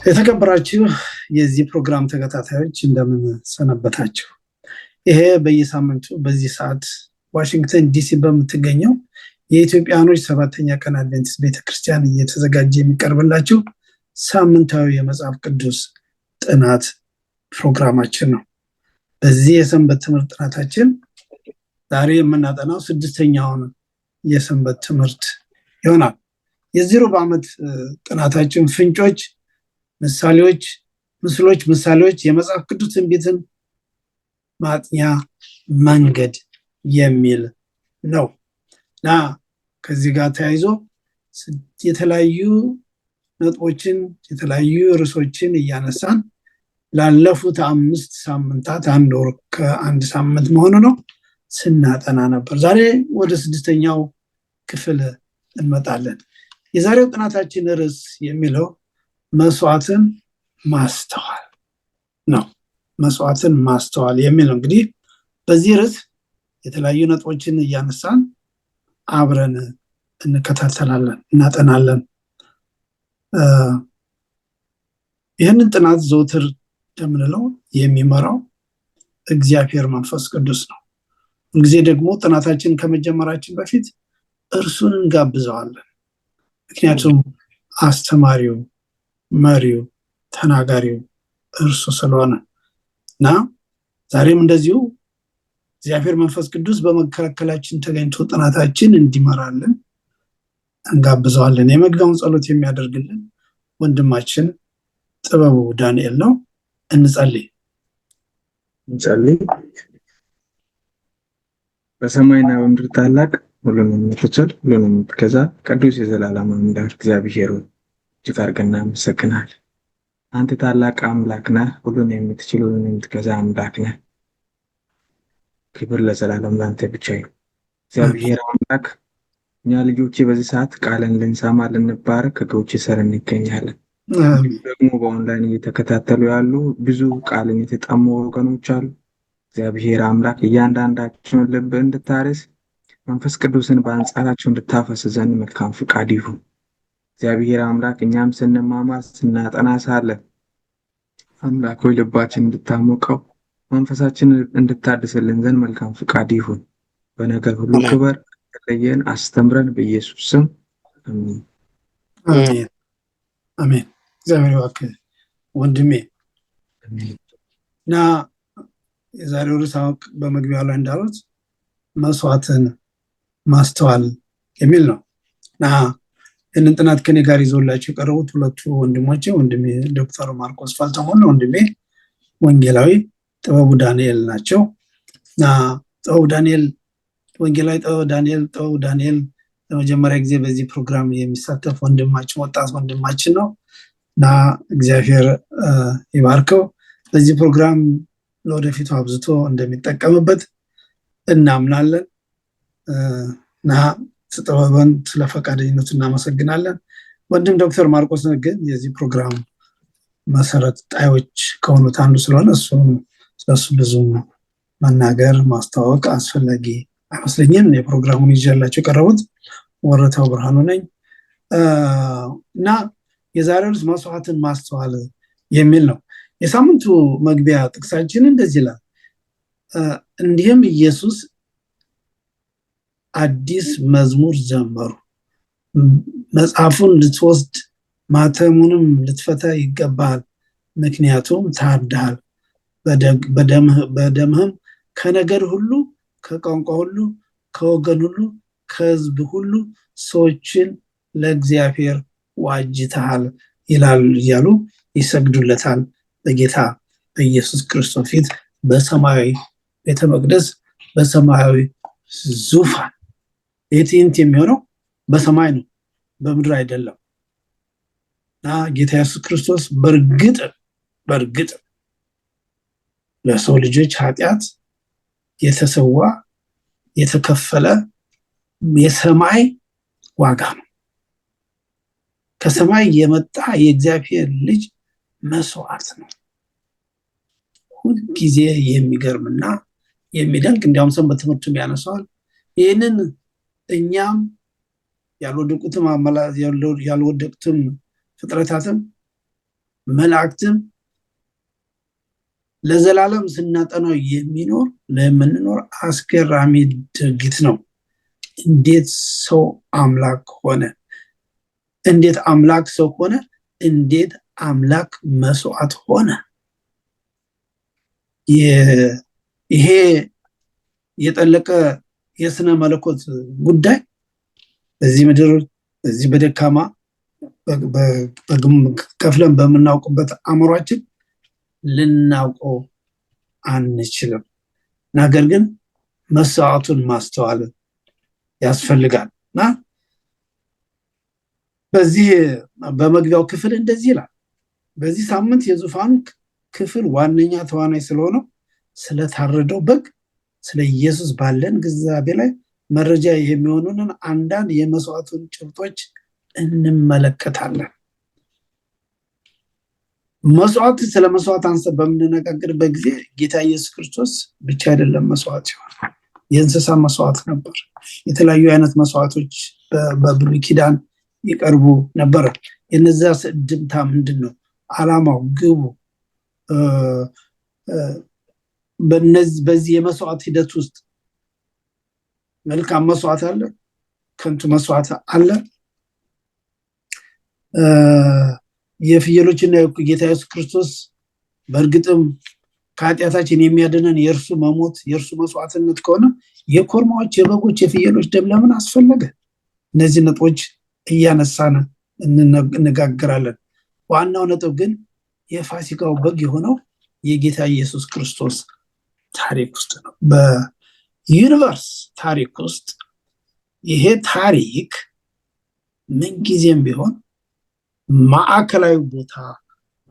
የተከበራችሁ የዚህ ፕሮግራም ተከታታዮች እንደምን ሰነበታችሁ? ይሄ በየሳምንቱ በዚህ ሰዓት ዋሽንግተን ዲሲ በምትገኘው የኢትዮጵያኖች ሰባተኛ ቀን አድቬንቲስት ቤተክርስቲያን እየተዘጋጀ የሚቀርብላችሁ ሳምንታዊ የመጽሐፍ ቅዱስ ጥናት ፕሮግራማችን ነው። በዚህ የሰንበት ትምህርት ጥናታችን ዛሬ የምናጠናው ስድስተኛውን የሰንበት ትምህርት ይሆናል። የዚህ ሩብ ዓመት ጥናታችን ፍንጮች፣ ምሳሌዎች፣ ምስሎች፣ ምሳሌዎች የመጽሐፍ ቅዱስ ትንቢትን ማጥኛ መንገድ የሚል ነው እና ከዚህ ጋር ተያይዞ የተለያዩ ነጥቦችን የተለያዩ ርዕሶችን እያነሳን ላለፉት 5 ሳምንታት አንድ ወር ከአንድ ሳምንት መሆኑ ነው ስናጠና ነበር። ዛሬ ወደ ስድስተኛው ክፍል እንመጣለን። የዛሬው ጥናታችን ርዕስ የሚለው መስዋዕትን ማስተዋል ነው። መስዋዕትን ማስተዋል የሚል ነው። እንግዲህ በዚህ ርዕስ የተለያዩ ነጥቦችን እያነሳን አብረን እንከታተላለን፣ እናጠናለን። ይህንን ጥናት ዘውትር እንደምንለው የሚመራው እግዚአብሔር መንፈስ ቅዱስ ነው። ሁልጊዜ ደግሞ ጥናታችን ከመጀመራችን በፊት እርሱን እንጋብዘዋለን። ምክንያቱም አስተማሪው፣ መሪው፣ ተናጋሪው እርሱ ስለሆነ እና ዛሬም እንደዚሁ እግዚአብሔር መንፈስ ቅዱስ በመካከላችን ተገኝቶ ጥናታችን እንዲመራልን እንጋብዘዋለን። የመግቢያውን ጸሎት የሚያደርግልን ወንድማችን ጥበቡ ዳንኤል ነው። እንጸልይ። በሰማይና በምድር ታላቅ ሁሉን የምትችል ሁሉን የምትገዛ ቅዱስ የዘላለም አምላክ እግዚአብሔር እጅግ አድርገን እናመሰግናለን። አንተ ታላቅ አምላክ ነህ፣ ሁሉን የምትችል ሁሉን የምትገዛ አምላክ ነህ። ክብር ለዘላለም ላንተ ብቻ ይሁን። እግዚአብሔር አምላክ እኛ ልጆቼ በዚህ ሰዓት ቃልን ልንሰማ ልንባረክ ከእግሮች ስር እንገኛለን። ደግሞ በኦንላይን እየተከታተሉ ያሉ ብዙ ቃልን የተጠሙ ወገኖች አሉ። እግዚአብሔር አምላክ እያንዳንዳቸውን ልብ እንድታርስ መንፈስ ቅዱስን በአንጻራቸው እንድታፈስ ዘንድ መልካም ፍቃድ ይሁን። እግዚአብሔር አምላክ እኛም ስንማማር ስናጠና ሳለ አምላክ ሆይ ልባችን እንድታሞቀው መንፈሳችንን እንድታድስልን ዘንድ መልካም ፍቃድ ይሁን። በነገር ሁሉ ክበር ለየን አስተምረን በኢየሱስ ስም አሜን። አሜን አሜን። እግዚአብሔር ይባርክ ወንድሜ። እና የዛሬው ርዕስ በመግቢያው ላይ እንዳሉት መስዋዕትን ማስተዋል የሚል ነው እና ይህንን ጥናት ከኔ ጋር ይዘውላቸው የቀረቡት ሁለቱ ወንድሞቼ ወንድሜ ዶክተር ማርቆስ ፋልተሞን፣ ወንድሜ ወንጌላዊ ጥበቡ ዳንኤል ናቸው እና ጥበቡ ዳንኤል ወንጌላዊ ጥበቡ ዳንኤል ለመጀመሪያ ጊዜ በዚህ ፕሮግራም የሚሳተፍ ወንድማችን ወጣት ወንድማችን ነው እና እግዚአብሔር ይባርከው። በዚህ ፕሮግራም ለወደፊቱ አብዝቶ እንደሚጠቀምበት እናምናለን እና ጥበቡን ስለ ፈቃደኝነቱ እናመሰግናለን። ወንድም ዶክተር ማርቆስ ግን የዚህ ፕሮግራም መሰረት ጣዮች ከሆኑት አንዱ ስለሆነ ስለሱ ብዙ መናገር ማስተዋወቅ አስፈላጊ አይመስለኝም። የፕሮግራሙን ይዤላቸው የቀረቡት ወረታው ብርሃኑ ነኝ እና የዛሬው ርዕስ መስዋዕትን ማስተዋል የሚል ነው። የሳምንቱ መግቢያ ጥቅሳችን እንደዚህ ይላል። እንዲህም ኢየሱስ አዲስ መዝሙር ዘመሩ፣ መጽሐፉን ልትወስድ ማተሙንም ልትፈታ ይገባል፣ ምክንያቱም ታርደሃል፣ በደምህም ከነገር ሁሉ ከቋንቋ ሁሉ ከወገን ሁሉ ከሕዝብ ሁሉ ሰዎችን ለእግዚአብሔር ዋጅተሃል ይላል እያሉ ይሰግዱለታል በጌታ በኢየሱስ ክርስቶስ ፊት በሰማያዊ ቤተ መቅደስ በሰማያዊ ዙፋን። የትዕይንት የሚሆነው በሰማይ ነው፣ በምድር አይደለም እና ጌታ ኢየሱስ ክርስቶስ በእርግጥ ለሰው ልጆች ኃጢአት የተሰዋ የተከፈለ የሰማይ ዋጋ ነው። ከሰማይ የመጣ የእግዚአብሔር ልጅ መስዋዕት ነው። ሁልጊዜ የሚገርምና የሚደንቅ እንዲያውም ሰንበት ትምህርቱም ያነሳዋል። ይህንን እኛም ያልወደቁትም ፍጥረታትም መላእክትም ለዘላለም ስናጠናው ለምንኖር አስገራሚ ድርጊት ነው። እንዴት ሰው አምላክ ሆነ? እንዴት አምላክ ሰው ሆነ? እንዴት አምላክ መስዋዕት ሆነ? ይሄ የጠለቀ የስነ መለኮት ጉዳይ በዚህ ምድር በዚህ በደካማ ከፍለን በምናውቅበት አእምሯችን ልናውቀው አንችልም። ነገር ግን መስዋዕቱን ማስተዋል ያስፈልጋል እና በዚህ በመግቢያው ክፍል እንደዚህ ይላል። በዚህ ሳምንት የዙፋኑ ክፍል ዋነኛ ተዋናይ ስለሆነው ስለታረደው በግ ስለ ኢየሱስ ባለን ግንዛቤ ላይ መረጃ የሚሆኑንን አንዳንድ የመስዋዕቱን ጭብጦች እንመለከታለን። መስዋዕት ስለ መስዋዕት አንስተን በምንነጋገርበት ጊዜ ጌታ ኢየሱስ ክርስቶስ ብቻ አይደለም መስዋዕት ይሆናል። የእንስሳ መስዋዕት ነበር። የተለያዩ አይነት መስዋዕቶች በብሉይ ኪዳን ይቀርቡ ነበር። የነዛ ድምታ ምንድን ነው? ዓላማው፣ ግቡ በዚህ የመስዋዕት ሂደት ውስጥ መልካም መስዋዕት አለ፣ ከንቱ መስዋዕት አለ። የፍየሎችና ጌታ ኢየሱስ ክርስቶስ በእርግጥም ከኃጢአታችን የሚያድነን የእርሱ መሞት የእርሱ መስዋዕትነት ከሆነ የኮርማዎች፣ የበጎች፣ የፍየሎች ደም ለምን አስፈለገ? እነዚህ ነጥቦች እያነሳን እንነጋገራለን። ዋናው ነጥብ ግን የፋሲካው በግ የሆነው የጌታ ኢየሱስ ክርስቶስ ታሪክ ውስጥ ነው። በዩኒቨርስ ታሪክ ውስጥ ይሄ ታሪክ ምንጊዜም ቢሆን ማዕከላዊ ቦታ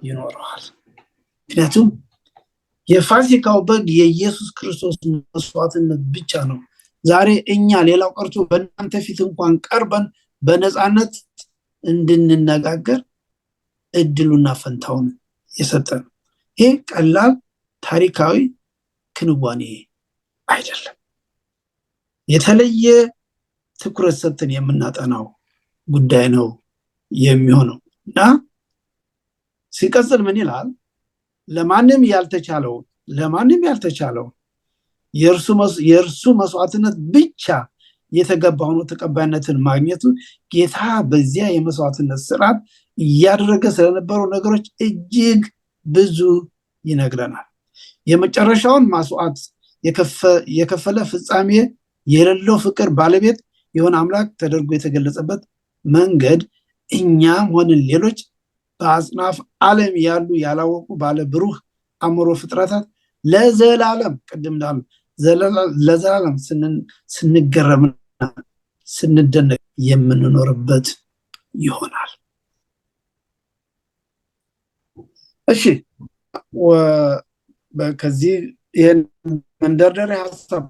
ይኖረዋል። ምክንያቱም የፋሲካው በግ የኢየሱስ ክርስቶስ መስዋዕትነት ብቻ ነው ዛሬ እኛ ሌላው ቀርቶ በእናንተ ፊት እንኳን ቀርበን በነፃነት እንድንነጋገር እድሉና ፈንታውን የሰጠን። ይሄ ቀላል ታሪካዊ ክንዋኔ አይደለም። የተለየ ትኩረት ሰጥተን የምናጠናው ጉዳይ ነው የሚሆነው እና ሲቀጥል ምን ይላል? ለማንም ያልተቻለው የእርሱ መስዋዕትነት ብቻ የተገባ ሆኖ ተቀባይነትን ማግኘቱ ጌታ በዚያ የመስዋዕትነት ስርዓት እያደረገ ስለነበሩ ነገሮች እጅግ ብዙ ይነግረናል። የመጨረሻውን መስዋዕት የከፈለ ፍጻሜ የሌለው ፍቅር ባለቤት የሆነ አምላክ ተደርጎ የተገለጸበት መንገድ እኛም ሆንን ሌሎች በአጽናፍ ዓለም ያሉ ያላወቁ ባለ ብሩህ አእምሮ ፍጥረታት ለዘላለም ቅድም ለዘላለም ስንገረምና ስንደነቅ የምንኖርበት ይሆናል። እሺ፣ ከዚህ ይህን መንደርደሪያ ሀሳብ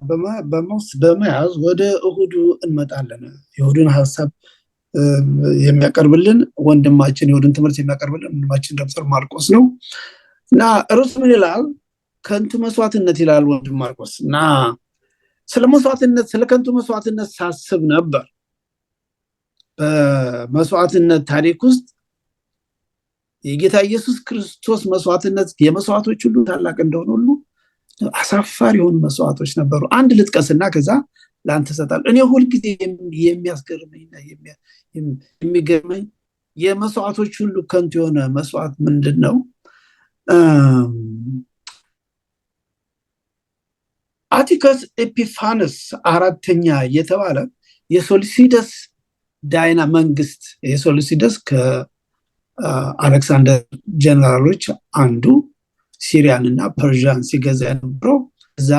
በመያዝ ወደ እሁዱ እንመጣለን። የእሁዱን ሀሳብ የሚያቀርብልን ወንድማችን የእሁድን ትምህርት የሚያቀርብልን ወንድማችን ዶክተር ማርቆስ ነው እና ርዕሱ ምን ይላል? ከንቱ መስዋዕትነት ይላል ወንድም ማርቆስ። እና ስለ ከንቱ መስዋዕትነት ሳስብ ነበር። በመስዋዕትነት ታሪክ ውስጥ የጌታ ኢየሱስ ክርስቶስ መስዋዕትነት የመስዋዕቶች ሁሉ ታላቅ እንደሆነ ሁሉ አሳፋሪ የሆኑ መስዋዕቶች ነበሩ። አንድ ልጥቀስና ከዛ ለአንተ እሰጣለሁ። እኔ ሁልጊዜ የሚያስገርመኝና የሚገርመኝ የመስዋዕቶች ሁሉ ከንቱ የሆነ መስዋዕት ምንድን ነው? አቲከስ ኤፒፋነስ አራተኛ የተባለ የሶሊሲደስ ዳይና መንግስት፣ የሶሊሲደስ ከአሌክሳንደር ጀነራሎች አንዱ ሲሪያን እና ፐርዣን ሲገዛ የነበረው እዛ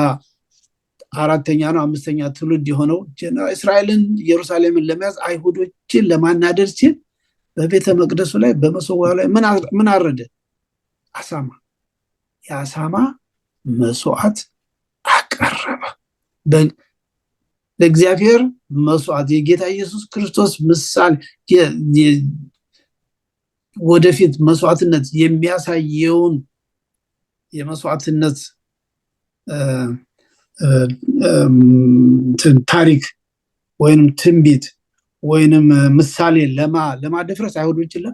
አራተኛ ነው አምስተኛ ትውልድ የሆነው ጀነራል እስራኤልን ኢየሩሳሌምን ለመያዝ አይሁዶችን ለማናደድ ሲል በቤተ መቅደሱ ላይ በመሰዊያው ላይ ምን አረደ? አሳማ። የአሳማ መስዋዕት አቀረበ። ለእግዚአብሔር መስዋዕት የጌታ ኢየሱስ ክርስቶስ ምሳሌ ወደፊት መስዋዕትነት የሚያሳየውን የመስዋዕትነት ታሪክ ወይንም ትንቢት ወይንም ምሳሌ ለማደፍረስ አይሁዶችን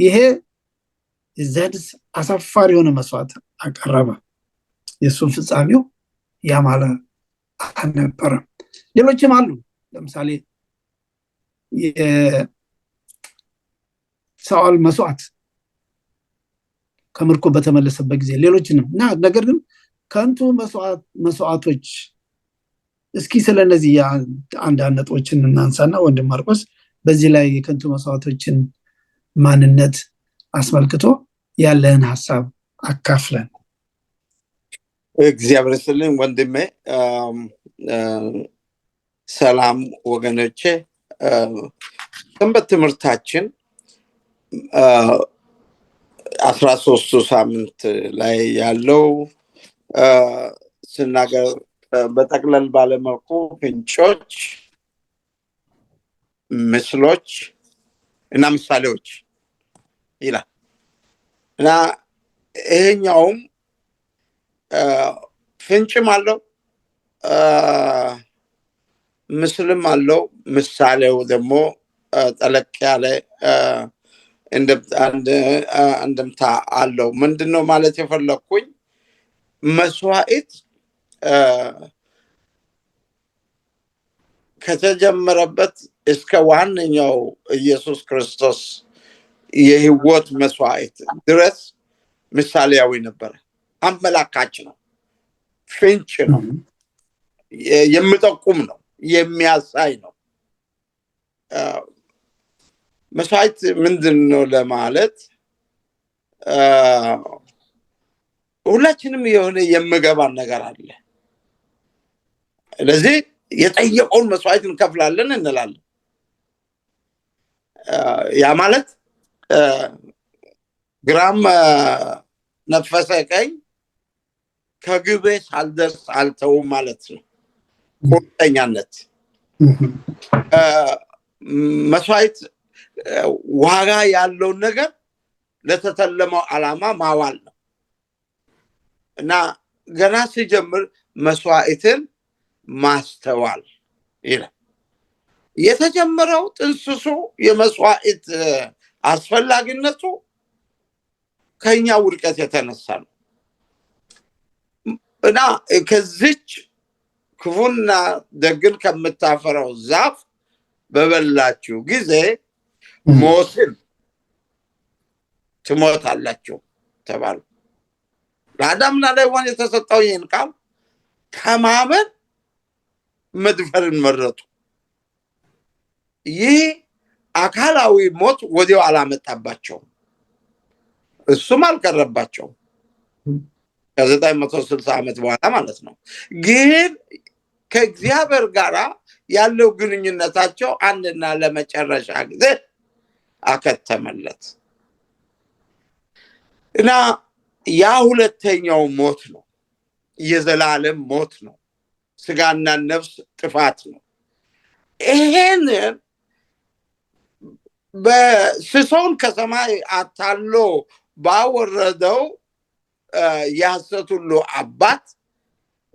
ይሄ የዚያንስ አሳፋሪ የሆነ መስዋዕት አቀረበ። የእሱን ፍጻሜው ያማረ አልነበረም። ሌሎችም አሉ። ለምሳሌ የሳኦል መስዋዕት ከምርኮ በተመለሰበት ጊዜ ሌሎችንም እና ነገር ግን ከንቱ መስዋዕቶች እስኪ ስለነዚህ አንዳንድ ነጥቦችን እናንሳና ወንድም ማርቆስ በዚህ ላይ የከንቱ መስዋዕቶችን ማንነት አስመልክቶ ያለህን ሀሳብ አካፍለን። እግዚአብሔር ይስጥልኝ ወንድሜ። ሰላም ወገኖቼ። ሰንበት ትምህርታችን 13ቱ ሳምንት ላይ ያለው ስናገር በጠቅለል ባለመልኩ ፍንጮች፣ ምስሎች እና ምሳሌዎች ይላል እና ይሄኛውም ፍንጭም አለው ምስልም አለው። ምሳሌው ደግሞ ጠለቅ ያለ እንደምታ አለው። ምንድነው ማለት የፈለኩኝ? መስዋዕት ከተጀመረበት እስከ ዋነኛው ኢየሱስ ክርስቶስ የህይወት መስዋዕት ድረስ ምሳሌያዊ ነበረ። አመላካች ነው፣ ፍንጭ ነው፣ የሚጠቁም ነው፣ የሚያሳይ ነው። መስዋዕት ምንድን ነው ለማለት ሁላችንም የሆነ የምገባን ነገር አለ። ስለዚህ የጠየቀውን መስዋዕት እንከፍላለን እንላለን። ያ ማለት ግራም ነፈሰ ቀኝ ከግቤ ሳልደርስ አልተውም ማለት ነው። ቁርጠኛነት መስዋዕት ዋጋ ያለውን ነገር ለተተለመው ዓላማ ማዋል ነው እና ገና ሲጀምር መስዋዕትን ማስተዋል ይላል። የተጀመረው ጥንስሱ የመስዋዕት አስፈላጊነቱ ከኛ ውድቀት የተነሳ ነው እና ከዚች ክፉና ደግን ከምታፈራው ዛፍ በበላችሁ ጊዜ ሞትን ትሞታላችሁ ተባሉ። ለአዳምና ለሔዋን የተሰጠው ይህን ቃል ከማመን መድፈርን መረጡ። ይህ አካላዊ ሞት ወዲያው አላመጣባቸውም፣ እሱም አልቀረባቸውም። ከ960 ዓመት በኋላ ማለት ነው። ግን ከእግዚአብሔር ጋር ያለው ግንኙነታቸው አንድና ለመጨረሻ ጊዜ አከተመለት እና ያ ሁለተኛው ሞት ነው፣ የዘላለም ሞት ነው፣ ስጋና ነፍስ ጥፋት ነው። ይሄንን በስሶን ከሰማይ አታሎ ባወረደው የሐሰት ሁሉ አባት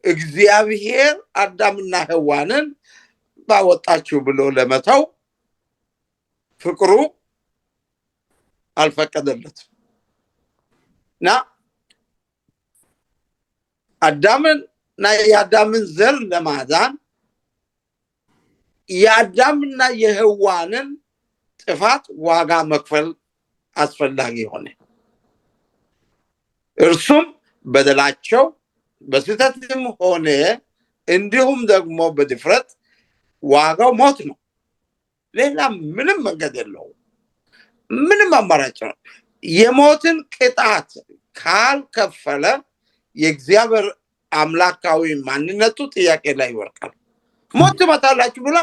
እግዚአብሔር አዳምና ሔዋንን ባወጣችሁ ብሎ ለመተው ፍቅሩ አልፈቀደለትም እና አዳምንና የአዳምን ዘር ለማዳን የአዳምና የሔዋንን ጥፋት ዋጋ መክፈል አስፈላጊ ሆነ። እርሱም በደላቸው በስህተትም ሆነ እንዲሁም ደግሞ በድፍረት ዋጋው ሞት ነው። ሌላ ምንም መንገድ የለውም፣ ምንም አማራጭ ነው። የሞትን ቅጣት ካልከፈለ የእግዚአብሔር አምላካዊ ማንነቱ ጥያቄ ላይ ይወርቃል። ሞት ትመታላችሁ ብሎ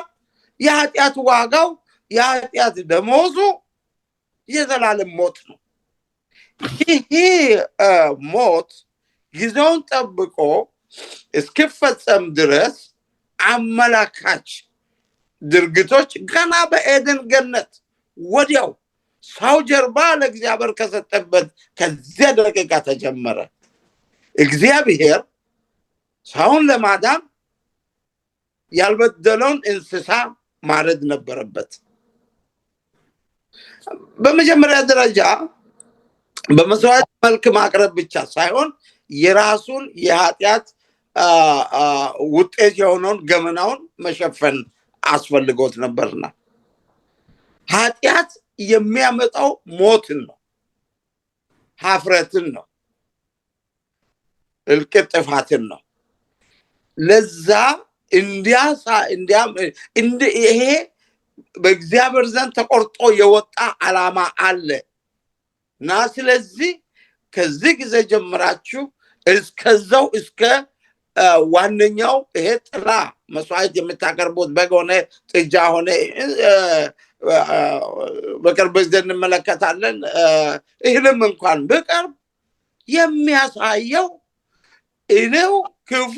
የኃጢአት ዋጋው የኃጢአት ደሞዙ የዘላለም ሞት ነው። ይህ ሞት ጊዜውን ጠብቆ እስኪፈጸም ድረስ አመላካች ድርጊቶች ገና በኤደን ገነት ወዲያው ሰው ጀርባ ለእግዚአብሔር ከሰጠበት ከዚያ ደቂቃ ተጀመረ። እግዚአብሔር ሰውን ለማዳን ያልበደለውን እንስሳ ማረድ ነበረበት። በመጀመሪያ ደረጃ በመስዋዕት መልክ ማቅረብ ብቻ ሳይሆን የራሱን የኃጢአት ውጤት የሆነውን ገመናውን መሸፈን አስፈልጎት ነበርና ኃጢአት የሚያመጣው ሞትን ነው፣ ሀፍረትን ነው፣ እልቂት ጥፋትን ነው። ለዛ ይሄ በእግዚአብሔር ዘንድ ተቆርጦ የወጣ ዓላማ አለ እና ስለዚህ ከዚህ ጊዜ ጀምራችሁ እስከዛው እስከ ዋነኛው ይሄ ጥላ መስዋዕት የምታቀርቡት በግ ሆነ ጥጃ ሆነ በቅርብ ጊዜ እንመለከታለን። እህልም እንኳን ብቀርብ የሚያሳየው እኔው ክፉ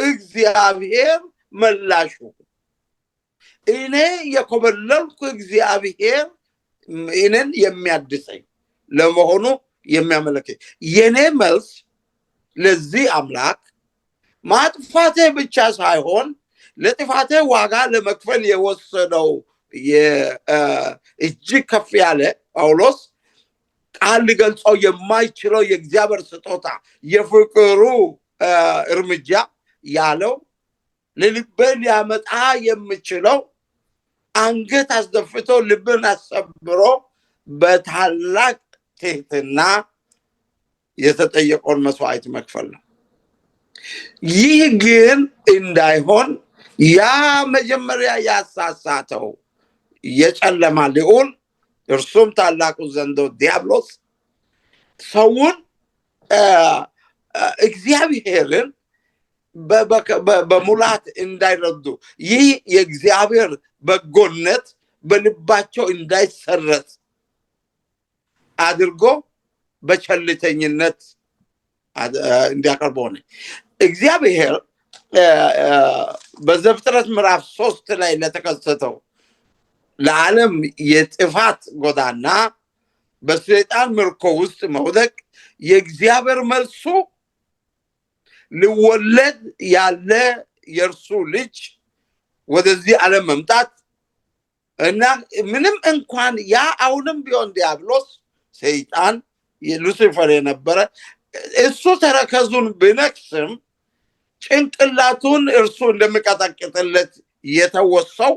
እግዚአብሔር መላሹ እኔ የኮበለልኩ እግዚአብሔር እኔን የሚያድሰኝ ለመሆኑ የሚያመለክት የኔ መልስ ለዚህ አምላክ ማጥፋቴ ብቻ ሳይሆን ለጥፋቴ ዋጋ ለመክፈል የወሰደው እጅግ ከፍ ያለ ጳውሎስ ቃል ሊገልጸው የማይችለው የእግዚአብሔር ስጦታ የፍቅሩ እርምጃ ያለው ለልብን ሊያመጣ የሚችለው አንገት አስደፍቶ ልብን አሰብሮ በታላቅ ትህትና የተጠየቀውን መስዋዕት መክፈል ነው። ይህ ግን እንዳይሆን ያ መጀመሪያ ያሳሳተው የጨለማ ልዑል እርሱም ታላቁ ዘንዶ ዲያብሎስ ሰውን እግዚአብሔርን በሙላት እንዳይረዱ ይህ የእግዚአብሔር በጎነት በልባቸው እንዳይሰረጽ አድርጎ በቸልተኝነት እንዲያቀርቡ ሆነ። እግዚአብሔር በዘፍጥረት ምዕራፍ 3 ላይ ለተከሰተው ለዓለም የጥፋት ጎዳና በሰይጣን ምርኮ ውስጥ መውደቅ የእግዚአብሔር መልሱ ሊወለድ ያለ የእርሱ ልጅ ወደዚህ ዓለም መምጣት እና ምንም እንኳን ያ አሁንም ቢሆን ዲያብሎስ ሰይጣን ሉሲፈር የነበረ እሱ ተረከዙን ቢነክስም ጭንቅላቱን እርሱ እንደሚቀጠቅጥለት የተወሰው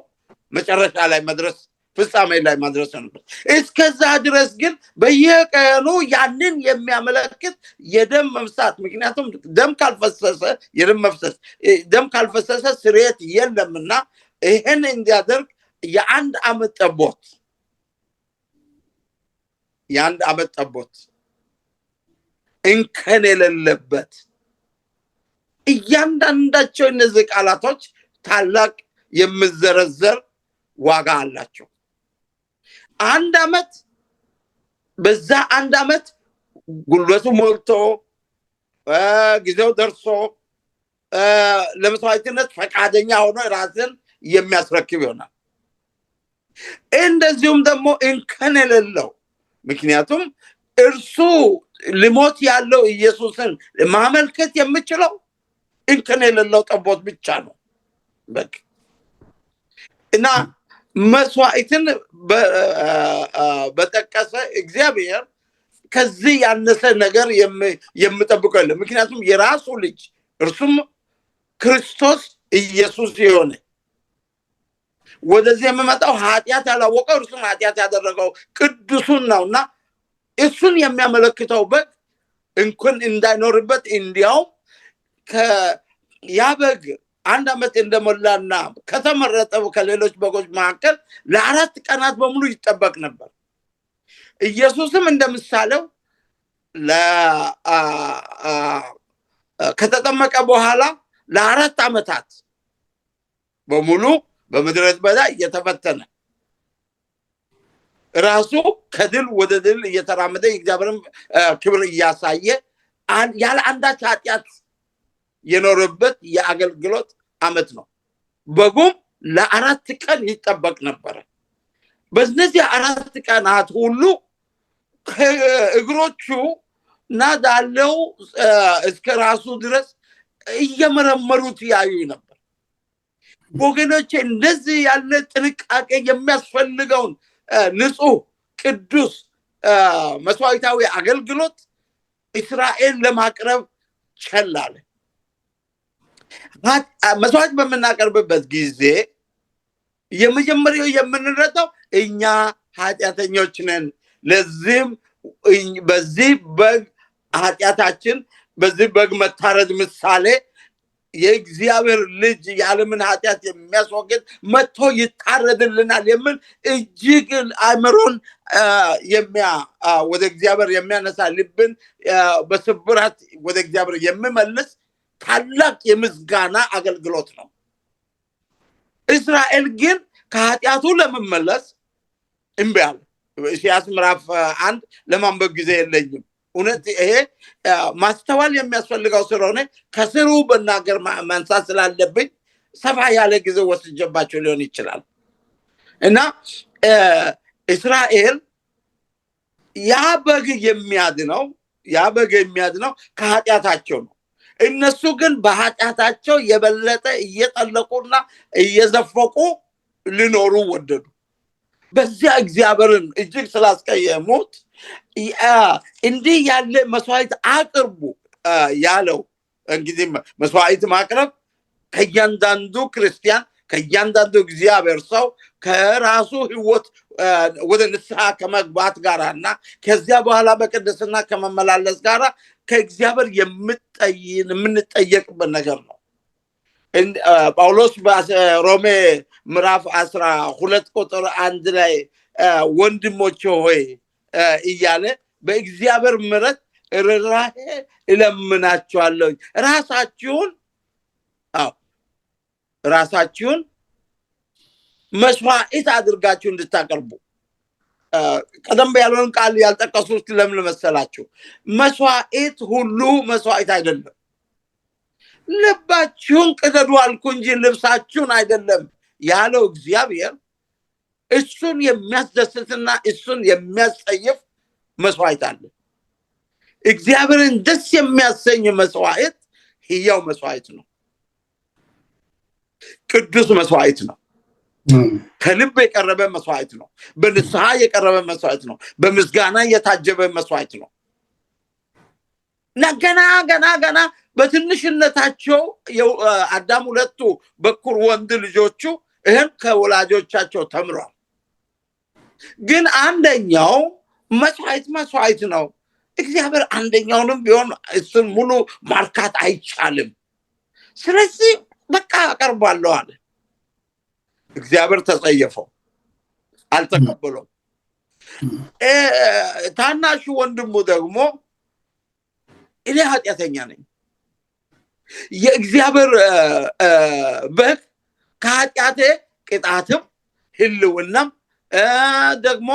መጨረሻ ላይ መድረስ ፍጻሜ ላይ መድረስ ነበር። እስከዛ ድረስ ግን በየቀኑ ያንን የሚያመለክት የደም መፍሰስ፣ ምክንያቱም ደም ካልፈሰሰ ደም ካልፈሰሰ ስርየት የለምና ይሄን እንዲያደርግ የአንድ ዓመት ጠቦት እንከን የሌለበት እያንዳንዳቸው እነዚህ ቃላቶች ታላቅ የምዘረዘር ዋጋ አላቸው። አንድ ዓመት በዛ አንድ ዓመት ጉልበቱ ሞልቶ ጊዜው ደርሶ ለመስዋዕትነት ፈቃደኛ ሆኖ ራስን የሚያስረክብ ይሆናል። እንደዚሁም ደግሞ እንከን የሌለው ምክንያቱም እርሱ ሊሞት ያለው ኢየሱስን ማመልከት የምችለው እንከን የሌለው ጠቦት ብቻ ነው በቃ። እና መስዋዕትን በጠቀሰ እግዚአብሔር ከዚህ ያነሰ ነገር የምጠብቀው የለም። ምክንያቱም የራሱ ልጅ እርሱም ክርስቶስ ኢየሱስ የሆነ ወደዚህ የሚመጣው ኃጢአት ያላወቀው እርሱም ኃጢአት ያደረገው ቅዱሱን ነውና እሱን የሚያመለክተው በግ እንኳን እንዳይኖርበት እንዲያውም ያ በግ አንድ ዓመት እንደሞላና ከተመረጠው ከሌሎች በጎች መካከል ለ4 ቀናት በሙሉ ይጠበቅ ነበር። ኢየሱስም እንደምሳሌው ከተጠመቀ በኋላ ለ4 ዓመታት በሙሉ በምድረ በዳ እየተፈተነ ራሱ ከድል ወደ ድል እየተራመደ የእግዚአብሔርን ክብር እያሳየ ያለ አንዳች ኃጢአት የኖረበት የአገልግሎት ዓመት ነው። በጉም ለ4 ቀን ይጠበቅ ነበር። በእነዚህ 4 ቀናት ሁሉ እግሮቹ ናዳለው እስከ ራሱ ድረስ እየመረመሩት ያዩ ነበር። ወገኖቼ እንደዚህ ያለ ጥንቃቄ የሚያስፈልገውን ንጹህ ቅዱስ መስዋዕታዊ አገልግሎት እስራኤል ለማቅረብ ቸላለ መስዋዕት በመናቀርብበት ጊዜ የመጀመሪያው የምንረዳው እኛ ኃጢአተኞች ነን ለዚህም በዚህ በግ ኃጢአታችን በዚህ በግ መታረድ ምሳሌ የእግዚአብሔር ልጅ የዓለምን ኃጢአት የሚያስወግድ መጥቶ ይታረድልናል የሚል እጅግ አእምሮን ወደ እግዚአብሔር የሚያነሳ ልብን በስብራት ወደ እግዚአብሔር የሚመልስ ታላቅ የምስጋና አገልግሎት ነው እስራኤል ግን ከኃጢአቱ ለመመለስ እምቢ አለ ኢሳይያስ ምዕራፍ 1 ለማንበብ ጊዜ የለኝም እውነት ይሄ ማስተዋል የሚያስፈልገው ስለሆነ ከስሩ በናገር ማንሳት ስላለብኝ ሰፋ ያለ ጊዜ ወስጀባቸው ሊሆን ይችላል እና እስራኤል ያ በግ የሚያድነው ከኃጢአታቸው ነው እነሱ ግን በኃጢአታቸው የበለጠ እየጠለቁና እየዘፈቁ ሊኖሩ ወደዱ በዚያ እግዚአብሔርን እጅግ ስላስቀየሙት እንዲህ ያለ መስዋዕት አቅርቡ ያለው እንግዲህ መስዋዕት ማቅረብ ከእያንዳንዱ ክርስቲያን ከእያንዳንዱ እግዚአብሔር ሰው ከራሱ ህይወት ወደ ንስሐ ከመግባት ጋራና ከዚያ በኋላ በቅድስና ከመመላለስ ጋራ ከእግዚአብሔር የምንጠየቅበት ነገር ነው ጳውሎስ በሮሜ ምዕራፍ 12 ቁጥር 1 ላይ ወንድሞቼ ሆይ እያለ በእግዚአብሔር ምሕረት ርኅራኄ እለምናችኋለሁ ራሳችሁን መስዋዕት አድርጋችሁ እንድታቀርቡ ቀደም ያለውን ቃል ያልጠቀሱት ለምን መሰላችሁ መስዋዕት ሁሉ መስዋዕት አይደለም ልባችሁን ቅደዱ አልኩ እንጂ ልብሳችሁን አይደለም ያለው እግዚአብሔር እሱን የሚያስደስትና እሱን የሚያስጸይፍ መስዋዕት አለ እግዚአብሔርን ደስ የሚያሰኝ መስዋዕት ሕያው መስዋዕት ነው ቅዱስ መስዋዕት ነው ከልብ የቀረበ መስዋዕት ነው በንስሐ የቀረበ መስዋዕት ነው በምስጋና የታጀበ መስዋዕት ነው ገና በትንሽነታቸው አዳም ሁለቱ በኩር ወንድ ልጆቹ ይሄን ከወላጆቻቸው ተምሯል ግን አንደኛው መስዋዕት ነው እግዚአብሔር አንደኛውንም ቢሆን እሱን ሙሉ ማርካት አይቻልም ስለዚህ በቃ አቀርባለሁ አለ እግዚአብሔር ተጸየፈው አልተቀበለው ታናሹ ወንድሙ ደግሞ እኔ ኃጢአተኛ ነኝ የእግዚአብሔር በግ ከኃጢአቴ ቅጣትም ህልውናም ደግሞ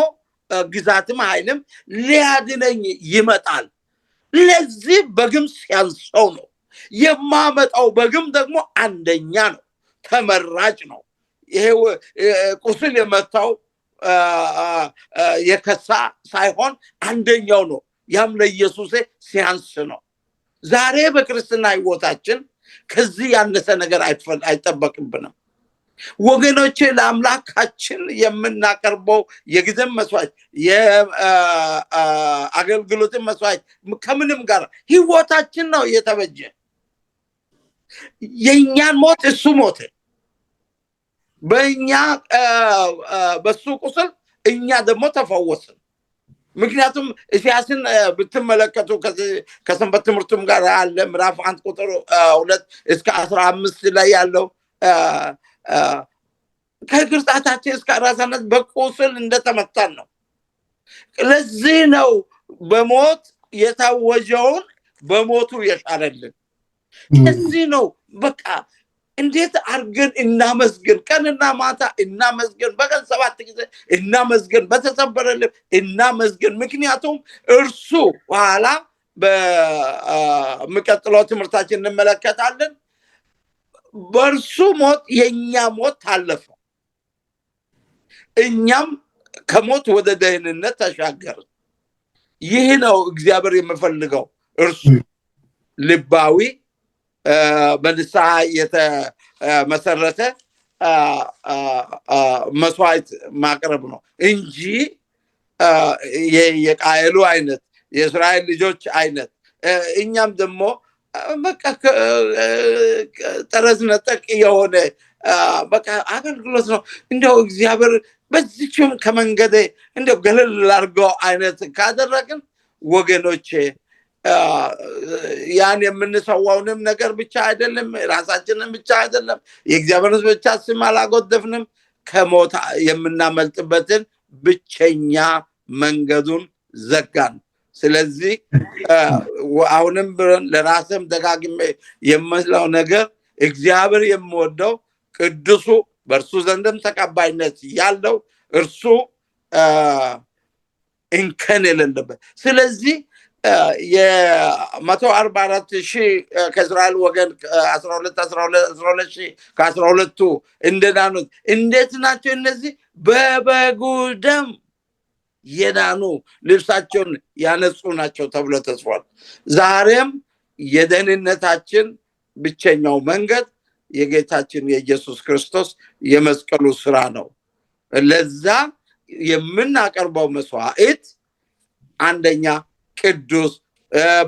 ግዛትም ኃይልም ሊያድነኝ ይመጣል ለዚህ በግም ሲያንሰው ነው የማመጣው በግም ደግሞ አንደኛ ነው ተመራጭ ነው ይሄ ቁስል የመታው የከሳ ሳይሆን አንደኛው ነው ያም ለኢየሱስ ሲያንስ ነው ዛሬ በክርስትና ህይወታችን ከዚህ ያነሰ ነገር አይጠበቅብንም ወገኖቼ ለአምላካችን የምናቀርበው የጊዜም መስዋዕት የአገልግሎትን መስዋዕት ከምንም ጋር ህይወታችን ነው የተበጀ የኛን ሞት እሱ ሞተ በእኛ በሱ ቁስል እኛ ደግሞ ተፈወስን ምክንያቱም ኢሳይያስን ብትመለከቱ ከሰንበት ትምህርቱም ጋር አለ ምዕራፍ 1 ቁጥር 2 እስከ 15 ላይ ያለው ከግርጣታችን እስከ ራሳነት በቁስል እንደተመታን ነው ለዚህ ነው በሞት የታወጀውን በሞቱ የሻረልን ለዚህ ነው በቃ እንዴት አርገን እናመስግን ቀንና ማታ እናመስግን በቀን 7 ጊዜ እናመስግን በተሰበረ ልብ እናመስግን ምክንያቱም እርሱ ኋላ በመቀጠለው ትምህርታችን እንመለከታለን በእርሱ ሞት የኛ ሞት ታለፈ እኛም ከሞት ወደ ደህንነት ተሻገርን ይህ ነው እግዚአብሔር የሚፈልገው እርሱ ልባዊ በንስሐ የተመሰረተ መስዋዕት ማቅረብ ነው እንጂ የቃየሉ አይነት የእስራኤል ልጆች አይነት እኛም ደግሞ በቃ ጠረዝ ነጠቅ የሆነ በቃ አገልግሎት ነው። እንደው እግዚአብሔር በዚችም ከመንገዴ እንደው ገለል ላድርገው አይነት ካደረግን ወገኖቼ ያን የምንሰዋውንም ነገር ብቻ አይደለም፣ ራሳችንን ብቻ አይደለም፣ የእግዚአብሔርን ብቻ ስም አላጎደፍንም፣ ከሞት የምናመልጥበትን ብቸኛ መንገዱን ዘጋን። ስለዚህ አሁንም ለራስም ደጋግሜ የምለው ነገር እግዚአብሔር የሚወደው ቅዱሱ በእርሱ ዘንድም ተቀባይነት ያለው እርሱ እንከን የሌለበት። ስለዚህ የ144,000 ከእስራኤል ወገን 12 ሺህ ከ12ቱ እንደዳኑት እንዴት ናቸው እነዚህ? በበጉ ደም የዳኑ ልብሳቸውን ያነጹ ናቸው ተብሎ ተጽፏል። ዛሬም የደህንነታችን ብቸኛው መንገድ የጌታችን የኢየሱስ ክርስቶስ የመስቀሉ ስራ ነው። ለዛ የምናቀርበው መስዋዕት አንደኛ ቅዱስ፣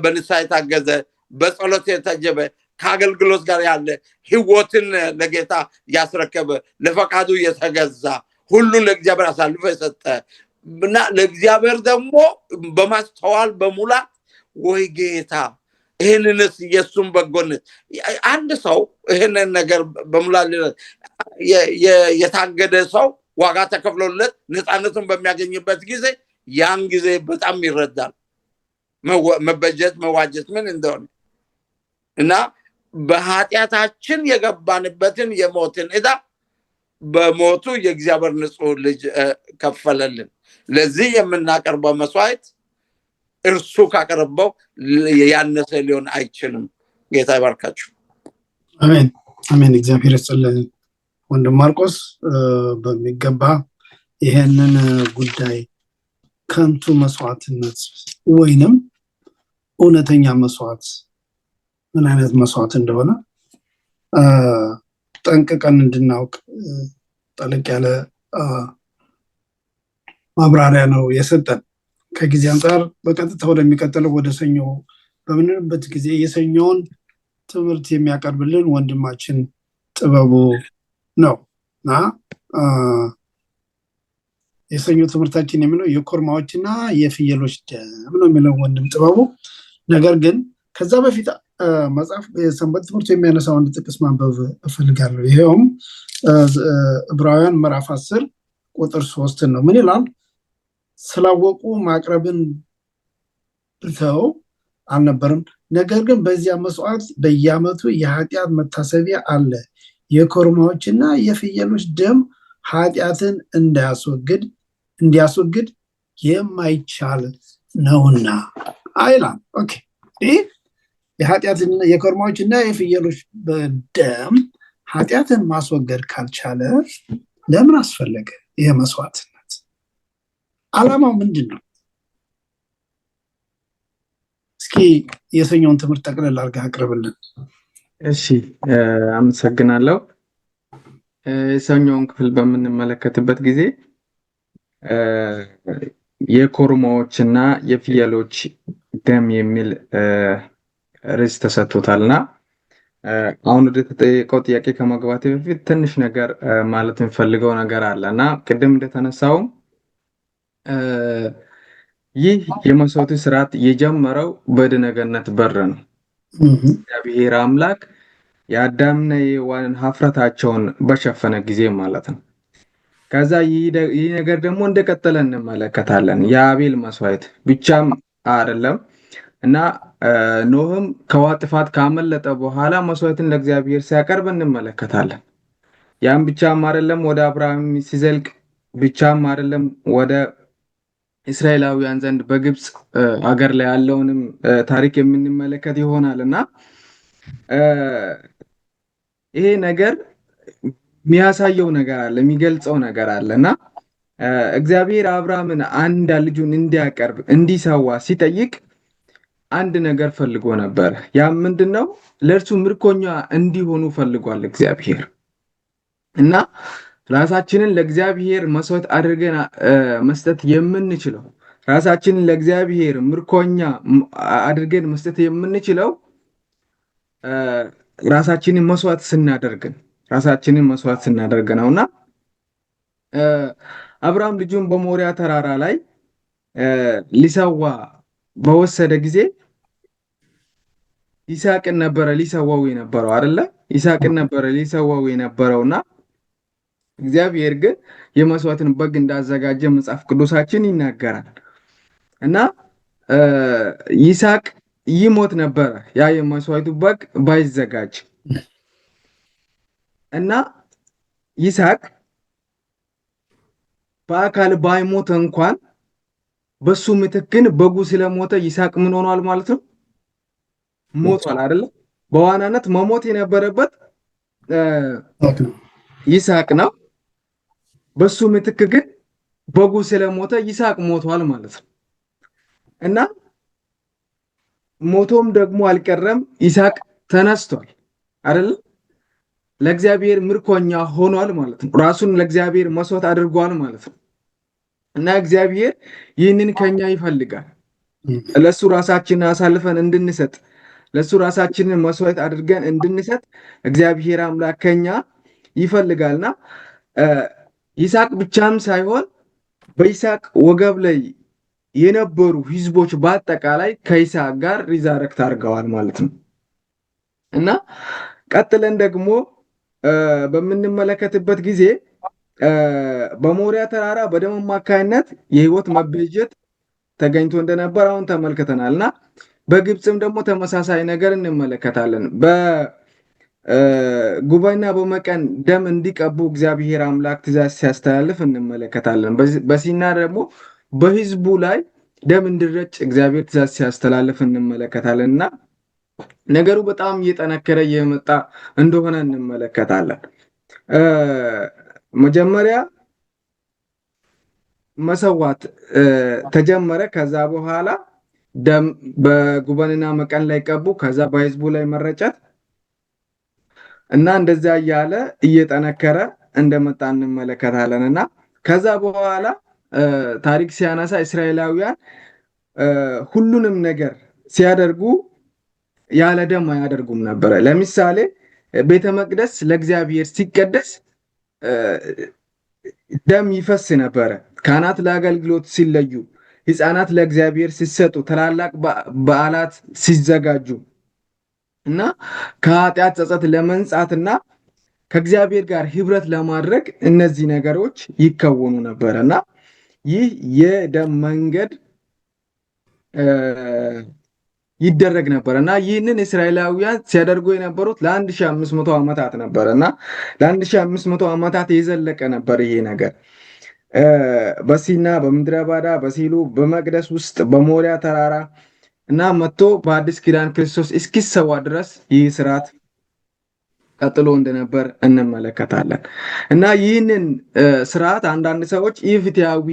በንስሐ የታገዘ፣ በጸሎት የታጀበ፣ ከአገልግሎት ጋር ያለ ህይወትን ለጌታ ያስረከበ፣ ለፈቃዱ የተገዛ፣ ሁሉን ለእግዚአብሔር አሳልፎ የሰጠ እና ለእግዚአብሔር ደግሞ በማስተዋል በሙላት ወይ ጌታ ይህንንስ የሱን በጎነት አንድ ሰው ይህንን ነገር በሙላት የታገደ ሰው ዋጋ ተከፍሎለት ነፃነቱን በሚያገኝበት ጊዜ ያን ጊዜ በጣም ይረዳል መበጀት መዋጀት ምን እንደሆነ እና በኃጢአታችን የገባንበትን የሞትን ዕዳ በሞቱ የእግዚአብሔር ንጹሕ ልጅ ከፈለልን። ለዚህ የምናቀርበው መስዋዕት እርሱ ካቀረበው ያነሰ ሊሆን አይችልም። ጌታ ይባርካችሁ። አሜን አሜን። እግዚአብሔር ይስጥልን። ወንድም ማርቆስ በሚገባ ይሄንን ጉዳይ ከንቱ መስዋዕትነት ወይንም እውነተኛ መስዋዕት ምን አይነት መስዋዕት እንደሆነ ጠንቅቀን እንድናውቅ ጠለቅ ያለ ማብራሪያ ነው የሰጠን። ከጊዜ አንጻር በቀጥታ ወደሚቀጥለው ወደ ሰኞ በምንልበት ጊዜ የሰኞውን ትምህርት የሚያቀርብልን ወንድማችን ጥበቡ ነው እና የሰኞ ትምህርታችን የሚለው የኮርማዎችና የፍየሎች ደም ነው የሚለው ወንድም ጥበቡ። ነገር ግን ከዛ በፊት መጽሐፍ የሰንበት ትምህርቱ የሚያነሳው አንድ ጥቅስ ማንበብ እፈልጋለሁ። ይሄውም ዕብራውያን ምዕራፍ 10 ቁጥር 3 ነው። ምን ይላል? ስላወቁ ማቅረብን ብተው አልነበርም፣ ነገር ግን በዚያ መስዋዕት በየዓመቱ የኃጢአት መታሰቢያ አለ፣ የኮርማዎችና የፍየሎች ደም ኃጢአትን እንዲያስወግድ የማይቻል ነውና አይላም። ኦኬ፣ የኮርማዎችና የፍየሎች ደም ኃጢአትን ማስወገድ ካልቻለ ለምን አስፈለገ ይሄ መስዋዕትነት? ዓላማው ምንድን ነው? እስኪ የሰኞውን ትምህርት ጠቅለል አድርገህ አቅርብልን። እሺ፣ አመሰግናለሁ። የሰኞውን ክፍል በምንመለከትበት ጊዜ የኮርማዎችና የፍየሎች ደም የሚል ርዕስ ተሰጥቶታልና አሁን ወደ ተጠየቀው ጥያቄ ከመግባቴ በፊት ትንሽ ነገር ማለት የምፈልገው ነገር አለና ቅድም እንደተነሳው ይህ የመስዋዕቱ ስርዓት የጀመረው በዕድነ ገነት በር ነው። እግዚአብሔር አምላክ የአዳምና የሔዋንን ኀፍረታቸውን በሸፈነ ጊዜ ማለት ነው። ከዛ ይህ ነገር ደግሞ እንደቀጠለ እንመለከታለን። የአቤል መስዋዕት ብቻም አይደለም እና ኖህም ከውኃ ጥፋት ካመለጠ በኋላ መስዋዕትን ለእግዚአብሔር ሲያቀርብ እንመለከታለን። ያም ብቻም አይደለም፣ ወደ አብርሃም ሲዘልቅ ብቻም አይደለም፣ ወደ እስራኤላውያን ዘንድ በግብፅ ሀገር ላይ ያለውንም ታሪክ የምንመለከት ይሆናል እና ይሄ ነገር የሚያሳየው ነገር አለ፣ የሚገልጸው ነገር አለ እና እግዚአብሔር አብርሃምን አንድ ልጁን እንዲያቀርብ እንዲሰዋ ሲጠይቅ አንድ ነገር ፈልጎ ነበር። ያ ምንድነው? ለእርሱ ምርኮኛ እንዲሆኑ ፈልጓል እግዚአብሔር እና ራሳችንን ለእግዚአብሔር መስዋዕት አድርገን መስጠት የምንችለው ራሳችንን ለእግዚአብሔር ምርኮኛ አድርገን መስጠት የምንችለው ራሳችንን መስዋዕት ስናደርግ ነውና አብርሃም ልጁን በሞሪያ ተራራ ላይ ሊሰዋ በወሰደ ጊዜ ይስሐቅን ነበረ ሊሰዋው የነበረው አይደለ? ይስሐቅን ነበረ ሊሰዋው የነበረውና እግዚአብሔር ግን የመስዋዕትን በግ እንዳዘጋጀ መጽሐፍ ቅዱሳችን ይናገራል። እና ይስሐቅ ይሞት ነበረ ያ የመስዋዕቱ በግ ባይዘጋጅ እና ይስሐቅ በአካል ባይሞት እንኳን በሱ ምትክን በጉ ስለሞተ ይስሐቅ ምን ሆኗል ማለት ነው? ሞቷል አይደለ? በዋናነት መሞት የነበረበት ይስሐቅ ነው። በሱ ምትክ ግን በጉ ስለሞተ ይስሐቅ ሞቷል ማለት ነው። እና ሞቶም ደግሞ አልቀረም፣ ይስሐቅ ተነስቷል አይደለ? ለእግዚአብሔር ምርኮኛ ሆኗል ማለት ነው። ራሱን ለእግዚአብሔር መስዋዕት አድርጓል ማለት ነው። እና እግዚአብሔር ይህንን ከኛ ይፈልጋል። ለሱ ራሳችንን አሳልፈን እንድንሰጥ፣ ለሱ ራሳችንን መስዋዕት አድርገን እንድንሰጥ እግዚአብሔር አምላክ ከኛ ይፈልጋልና ይስሐቅ ብቻም ሳይሆን በይስሐቅ ወገብ ላይ የነበሩ ህዝቦች በአጠቃላይ ከይስሐቅ ጋር ሪዛረክት አድርገዋል ማለት ነው። እና ቀጥለን ደግሞ በምንመለከትበት ጊዜ በሞሪያ ተራራ በደም አማካይነት የህይወት መቤዠት ተገኝቶ እንደነበር አሁን ተመልክተናል። እና በግብፅም ደግሞ ተመሳሳይ ነገር እንመለከታለን። በጉባኤና በመቀን ደም እንዲቀቡ እግዚአብሔር አምላክ ትእዛዝ ሲያስተላልፍ እንመለከታለን። በሲና ደግሞ በህዝቡ ላይ ደም እንዲረጭ እግዚአብሔር ትእዛዝ ሲያስተላልፍ እንመለከታለን። እና ነገሩ በጣም እየጠነከረ እየመጣ እንደሆነ እንመለከታለን። መጀመሪያ መሰዋት ተጀመረ። ከዛ በኋላ ደም በጉበንና መቀን ላይ ቀቡ። ከዛ በህዝቡ ላይ መረጨት እና እንደዛ እያለ እየጠነከረ እንደመጣ እንመለከታለን። እና ከዛ በኋላ ታሪክ ሲያነሳ እስራኤላውያን ሁሉንም ነገር ሲያደርጉ ያለ ደም አያደርጉም ነበረ። ለምሳሌ ቤተ መቅደስ ለእግዚአብሔር ሲቀደስ ደም ይፈስ ነበረ። ካህናት ለአገልግሎት ሲለዩ፣ ህፃናት ለእግዚአብሔር ሲሰጡ፣ ታላላቅ በዓላት ሲዘጋጁ እና ከኃጢአት ጸጸት ለመንጻትና ከእግዚአብሔር ጋር ህብረት ለማድረግ እነዚህ ነገሮች ይከወኑ ነበረ እና ይህ የደም መንገድ ይደረግ ነበር እና ይህንን እስራኤላውያን ሲያደርጉ የነበሩት ለ1500 ዓመታት ነበር እና ለ1500 ዓመታት የዘለቀ ነበር ይሄ ነገር በሲና በምድረ ባዳ በሲሉ በመቅደስ ውስጥ በሞሪያ ተራራ እና መጥቶ በአዲስ ኪዳን ክርስቶስ እስኪሰዋ ድረስ ይህ ስርዓት ቀጥሎ እንደነበር እንመለከታለን። እና ይህንን ስርዓት አንዳንድ ሰዎች ኢፍትሐዊ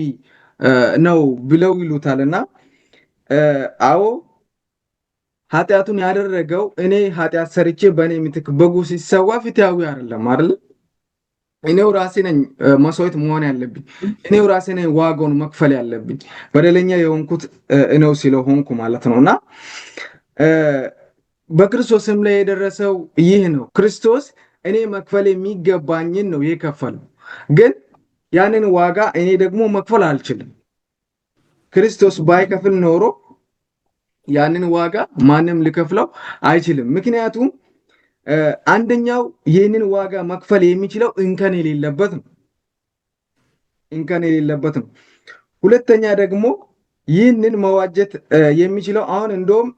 ነው ብለው ይሉታል። እና አዎ ኃጢአቱን ያደረገው እኔ ኃጢአት ሰርቼ በእኔ ምትክ በጉ ሲሰዋ ፍትሐዊ አይደለም አይደል? እኔው ራሴ ነኝ መስዋዕት መሆን ያለብኝ፣ እኔው ራሴ ነኝ ዋጋውን መክፈል ያለብኝ፣ በደለኛ የሆንኩት እኔው ስለሆንኩ ማለት ነውና በክርስቶስም ላይ የደረሰው ይህ ነው። ክርስቶስ እኔ መክፈል የሚገባኝን ነው የከፈለው። ግን ያንን ዋጋ እኔ ደግሞ መክፈል አልችልም። ክርስቶስ ባይከፍል ኖሮ ያንን ዋጋ ማንም ሊከፍለው አይችልም። ምክንያቱም አንደኛው ይህንን ዋጋ መክፈል የሚችለው እንከን የሌለበት ነው። ሁለተኛ ደግሞ ይህንን መዋጀት የሚችለው አሁን እንደውም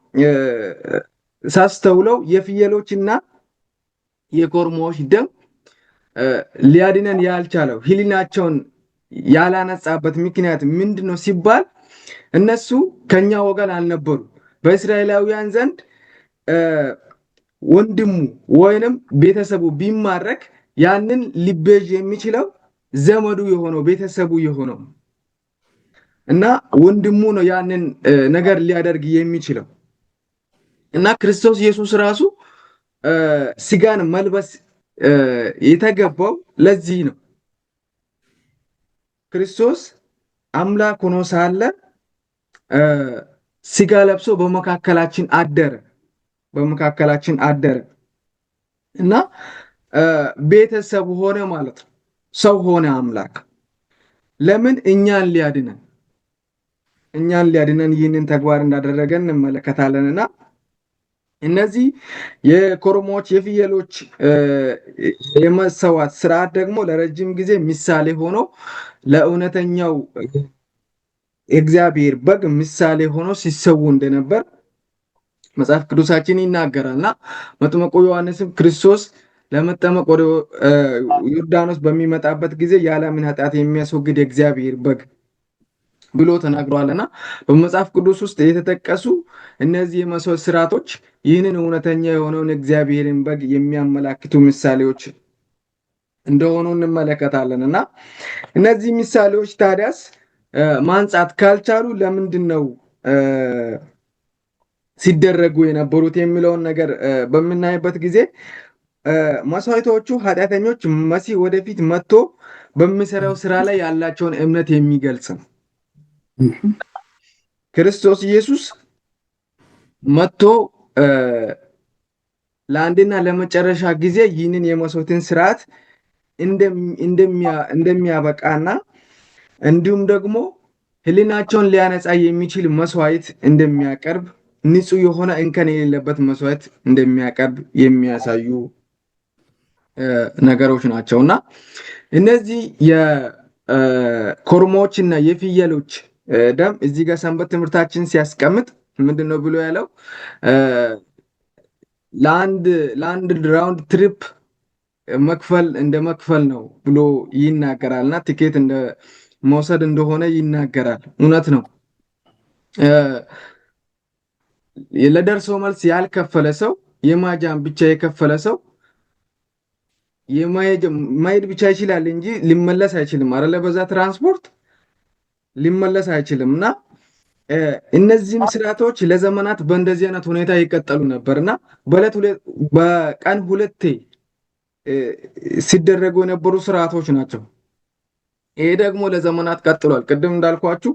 ሳስተውለው የፍየሎችና የኮርማዎች ደም ሊያድነን ያልቻለው ሕሊናቸውን ያላነጻበት ምክንያት ምንድነው ሲባል እነሱ ከኛ ወገን አልነበሩ። በእስራኤላውያን ዘንድ ወንድሙ ወይንም ቤተሰቡ ቢማረክ ያንን ሊቤዥ የሚችለው ዘመዱ የሆነው ቤተሰቡ የሆነው እና ወንድሙ ነው ያንን ነገር ሊያደርግ የሚችለው። እና ክርስቶስ ኢየሱስ ራሱ ስጋን መልበስ የተገባው ለዚህ ነው። ክርስቶስ አምላክ ሆኖ ሳለ ስጋ ለብሶ በመካከላችን አደረ እና ቤተሰብ ሆነ ማለት ነው። ሰው ሆነ አምላክ። ለምን? እኛን ሊያድነን ይህንን ተግባር እንዳደረገ እንመለከታለንና እነዚህ የኮርሞች የፍየሎች የመሰዋት ስርዓት ደግሞ ለረጅም ጊዜ ምሳሌ ሆኖ ለእውነተኛው እግዚአብሔር በግ ምሳሌ ሆኖ ሲሰዉ እንደነበር መጽሐፍ ቅዱሳችን ይናገራልና መጥምቁ ዮሐንስም ክርስቶስ ለመጠመቅ ወደ ዮርዳኖስ በሚመጣበት ጊዜ የዓለምን ኃጢአት የሚያስወግድ የእግዚአብሔር በግ ብሎ ተናግሯልና በመጽሐፍ ቅዱስ ውስጥ የተጠቀሱ እነዚህ የመስዋዕት ስርዓቶች ይህንን እውነተኛ የሆነውን እግዚአብሔርን በግ የሚያመላክቱ ምሳሌዎች እንደሆኑ እንመለከታለንና እነዚህ ምሳሌዎች ታዲያስ ማንጻት ካልቻሉ ለምንድን ነው ሲደረጉ የነበሩት የሚለውን ነገር በምናይበት ጊዜ መስዋዕቶቹ ኃጢአተኞች መሲህ ወደፊት መጥቶ በሚሰራው ስራ ላይ ያላቸውን እምነት የሚገልጽ ነው። ክርስቶስ ኢየሱስ መጥቶ ለአንድና ለመጨረሻ ጊዜ ይህንን የመስዋዕትን ስርዓት እንደሚያበቃና እንዲሁም ደግሞ ሕሊናቸውን ሊያነጻ የሚችል መስዋዕት እንደሚያቀርብ ንጹህ የሆነ እንከን የሌለበት መስዋዕት እንደሚያቀርብ የሚያሳዩ ነገሮች ናቸውና እነዚህ የኮርሞችና የፍየሎች ደም እዚህ ጋር ሰንበት ትምህርታችን ሲያስቀምጥ ምንድነው ብሎ ያለው? ለአንድ ራውንድ ትሪፕ እንደ መክፈል ነው ብሎ ይናገራልና ቲኬት እንደ መውሰድ እንደሆነ ይናገራል። እውነት ነው። ለደርሶ መልስ ያልከፈለ ሰው የማጃን ብቻ የከፈለ ሰው ማሄድ ብቻ ይችላል እንጂ ሊመለስ አይችልም አይደለ? በዛ ትራንስፖርት ሊመለስ አይችልም። እና እነዚህም ስርዓቶች ለዘመናት በእንደዚህ አይነት ሁኔታ ይቀጠሉ ነበርና በቀን ሁለቴ ሲደረጉ የነበሩ ስርዓቶች ናቸው። ይሄ ደግሞ ለዘመናት ቀጥሏል። ቅድም እንዳልኳችሁ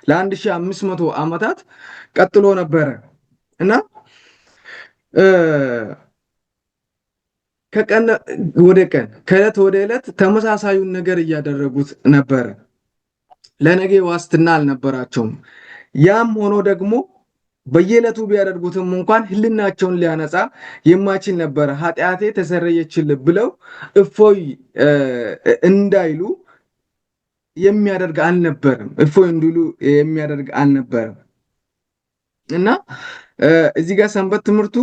ለ1500 ዓመታት ቀጥሎ ነበረ እና ከቀን ወደ ቀን ከዕለት ወደ ዕለት ተመሳሳዩን ነገር እያደረጉት ነበረ። ለነገ ዋስትና አልነበራቸውም። ያም ሆኖ ደግሞ በየዕለቱ ቢያደርጉትም እንኳን ሕሊናቸውን ሊያነጻ የማይችል ነበረ። ኃጢአቴ ተሰረየችልህ ብለው እፎይ እንዳይሉ የሚያደርግ አልነበረም። እፎይ እንዲሉ የሚያደርግ አልነበረም እና እዚህ ጋር ሰንበት ትምህርቱ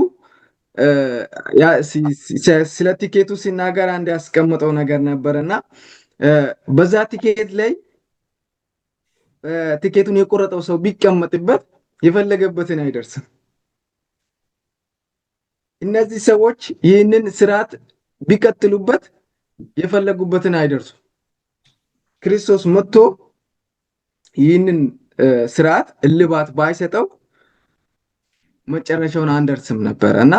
ስለ ቲኬቱ ሲናገር አንድ ያስቀመጠው ነገር ነበርና በዛ ቲኬት ላይ ቲኬቱን የቆረጠው ሰው ቢቀመጥበት የፈለገበትን አይደርስም። እነዚህ ሰዎች ይህንን ስርዓት ቢቀጥሉበት የፈለጉበትን አይደርሱም። ክርስቶስ መጥቶ ይህንን ስርዓት እልባት ባይሰጠው መጨረሻውን አንደርስም ነበር እና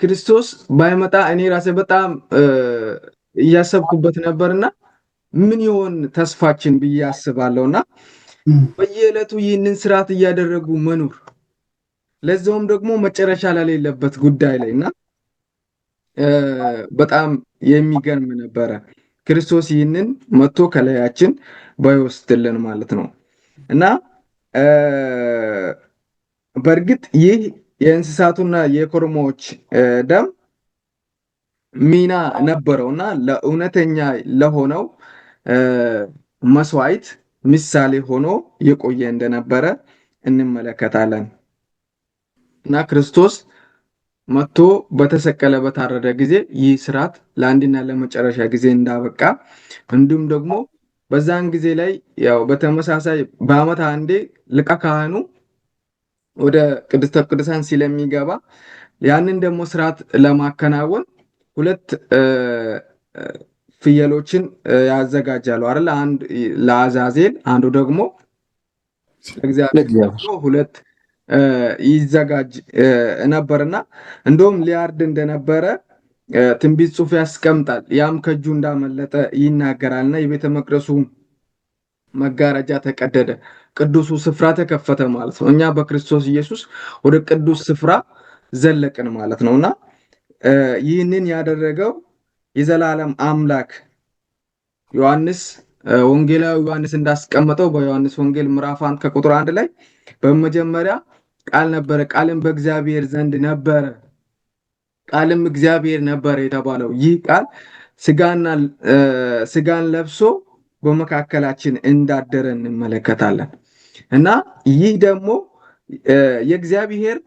ክርስቶስ ባይመጣ እኔ ራሴ በጣም እያሰብኩበት ነበርና ምን ይሆን ተስፋችን ብዬ አስባለሁና በየዕለቱ ይህንን ስርዓት እያደረጉ መኖር ለዛውም ደግሞ መጨረሻ ለሌለበት ጉዳይ ላይና በጣም የሚገርም ነበረ። ክርስቶስ ይህንን መጥቶ ከላያችን ባይወስድልን ማለት ነው እና በእርግጥ ይህ የእንስሳቱና የኮርሞዎች ደም ሚና ነበረውና ለእውነተኛ ለሆነው መስዋዕት ምሳሌ ሆኖ የቆየ እንደነበረ እንመለከታለን እና ክርስቶስ መጥቶ በተሰቀለ በታረደ ጊዜ ይህ ስርዓት ለአንድና ለመጨረሻ ጊዜ እንዳበቃ እንዲሁም ደግሞ በዛን ጊዜ ላይ ያው በተመሳሳይ በዓመት አንዴ ሊቀ ካህኑ ወደ ቅድስተ ቅዱሳን ስለሚገባ ያንን ደግሞ ስርዓት ለማከናወን ሁለት ፍየሎችን ያዘጋጃሉ አይደል? አንድ ለአዛዜል አንዱ ደግሞ ለእግዚአብሔር ሁለት ይዘጋጅ ነበርና እንደውም ሊያርድ እንደነበረ ትንቢት ጽሑፍ ያስቀምጣል። ያም ከእጁ እንዳመለጠ ይናገራልና የቤተ መቅደሱ መጋረጃ ተቀደደ፣ ቅዱሱ ስፍራ ተከፈተ ማለት ነው። እኛ በክርስቶስ ኢየሱስ ወደ ቅዱስ ስፍራ ዘለቅን ማለት ነውና ይህንን ያደረገው የዘላለም አምላክ ዮሐንስ ወንጌላዊ ዮሐንስ እንዳስቀመጠው በዮሐንስ ወንጌል ምዕራፍ 1 ከቁጥር 1 ላይ በመጀመሪያ ቃል ነበረ፣ ቃልም በእግዚአብሔር ዘንድ ነበረ፣ ቃልም እግዚአብሔር ነበረ የተባለው ይህ ቃል ስጋን ለብሶ በመካከላችን እንዳደረ እንመለከታለን። እና ይህ ደግሞ የእግዚአብሔር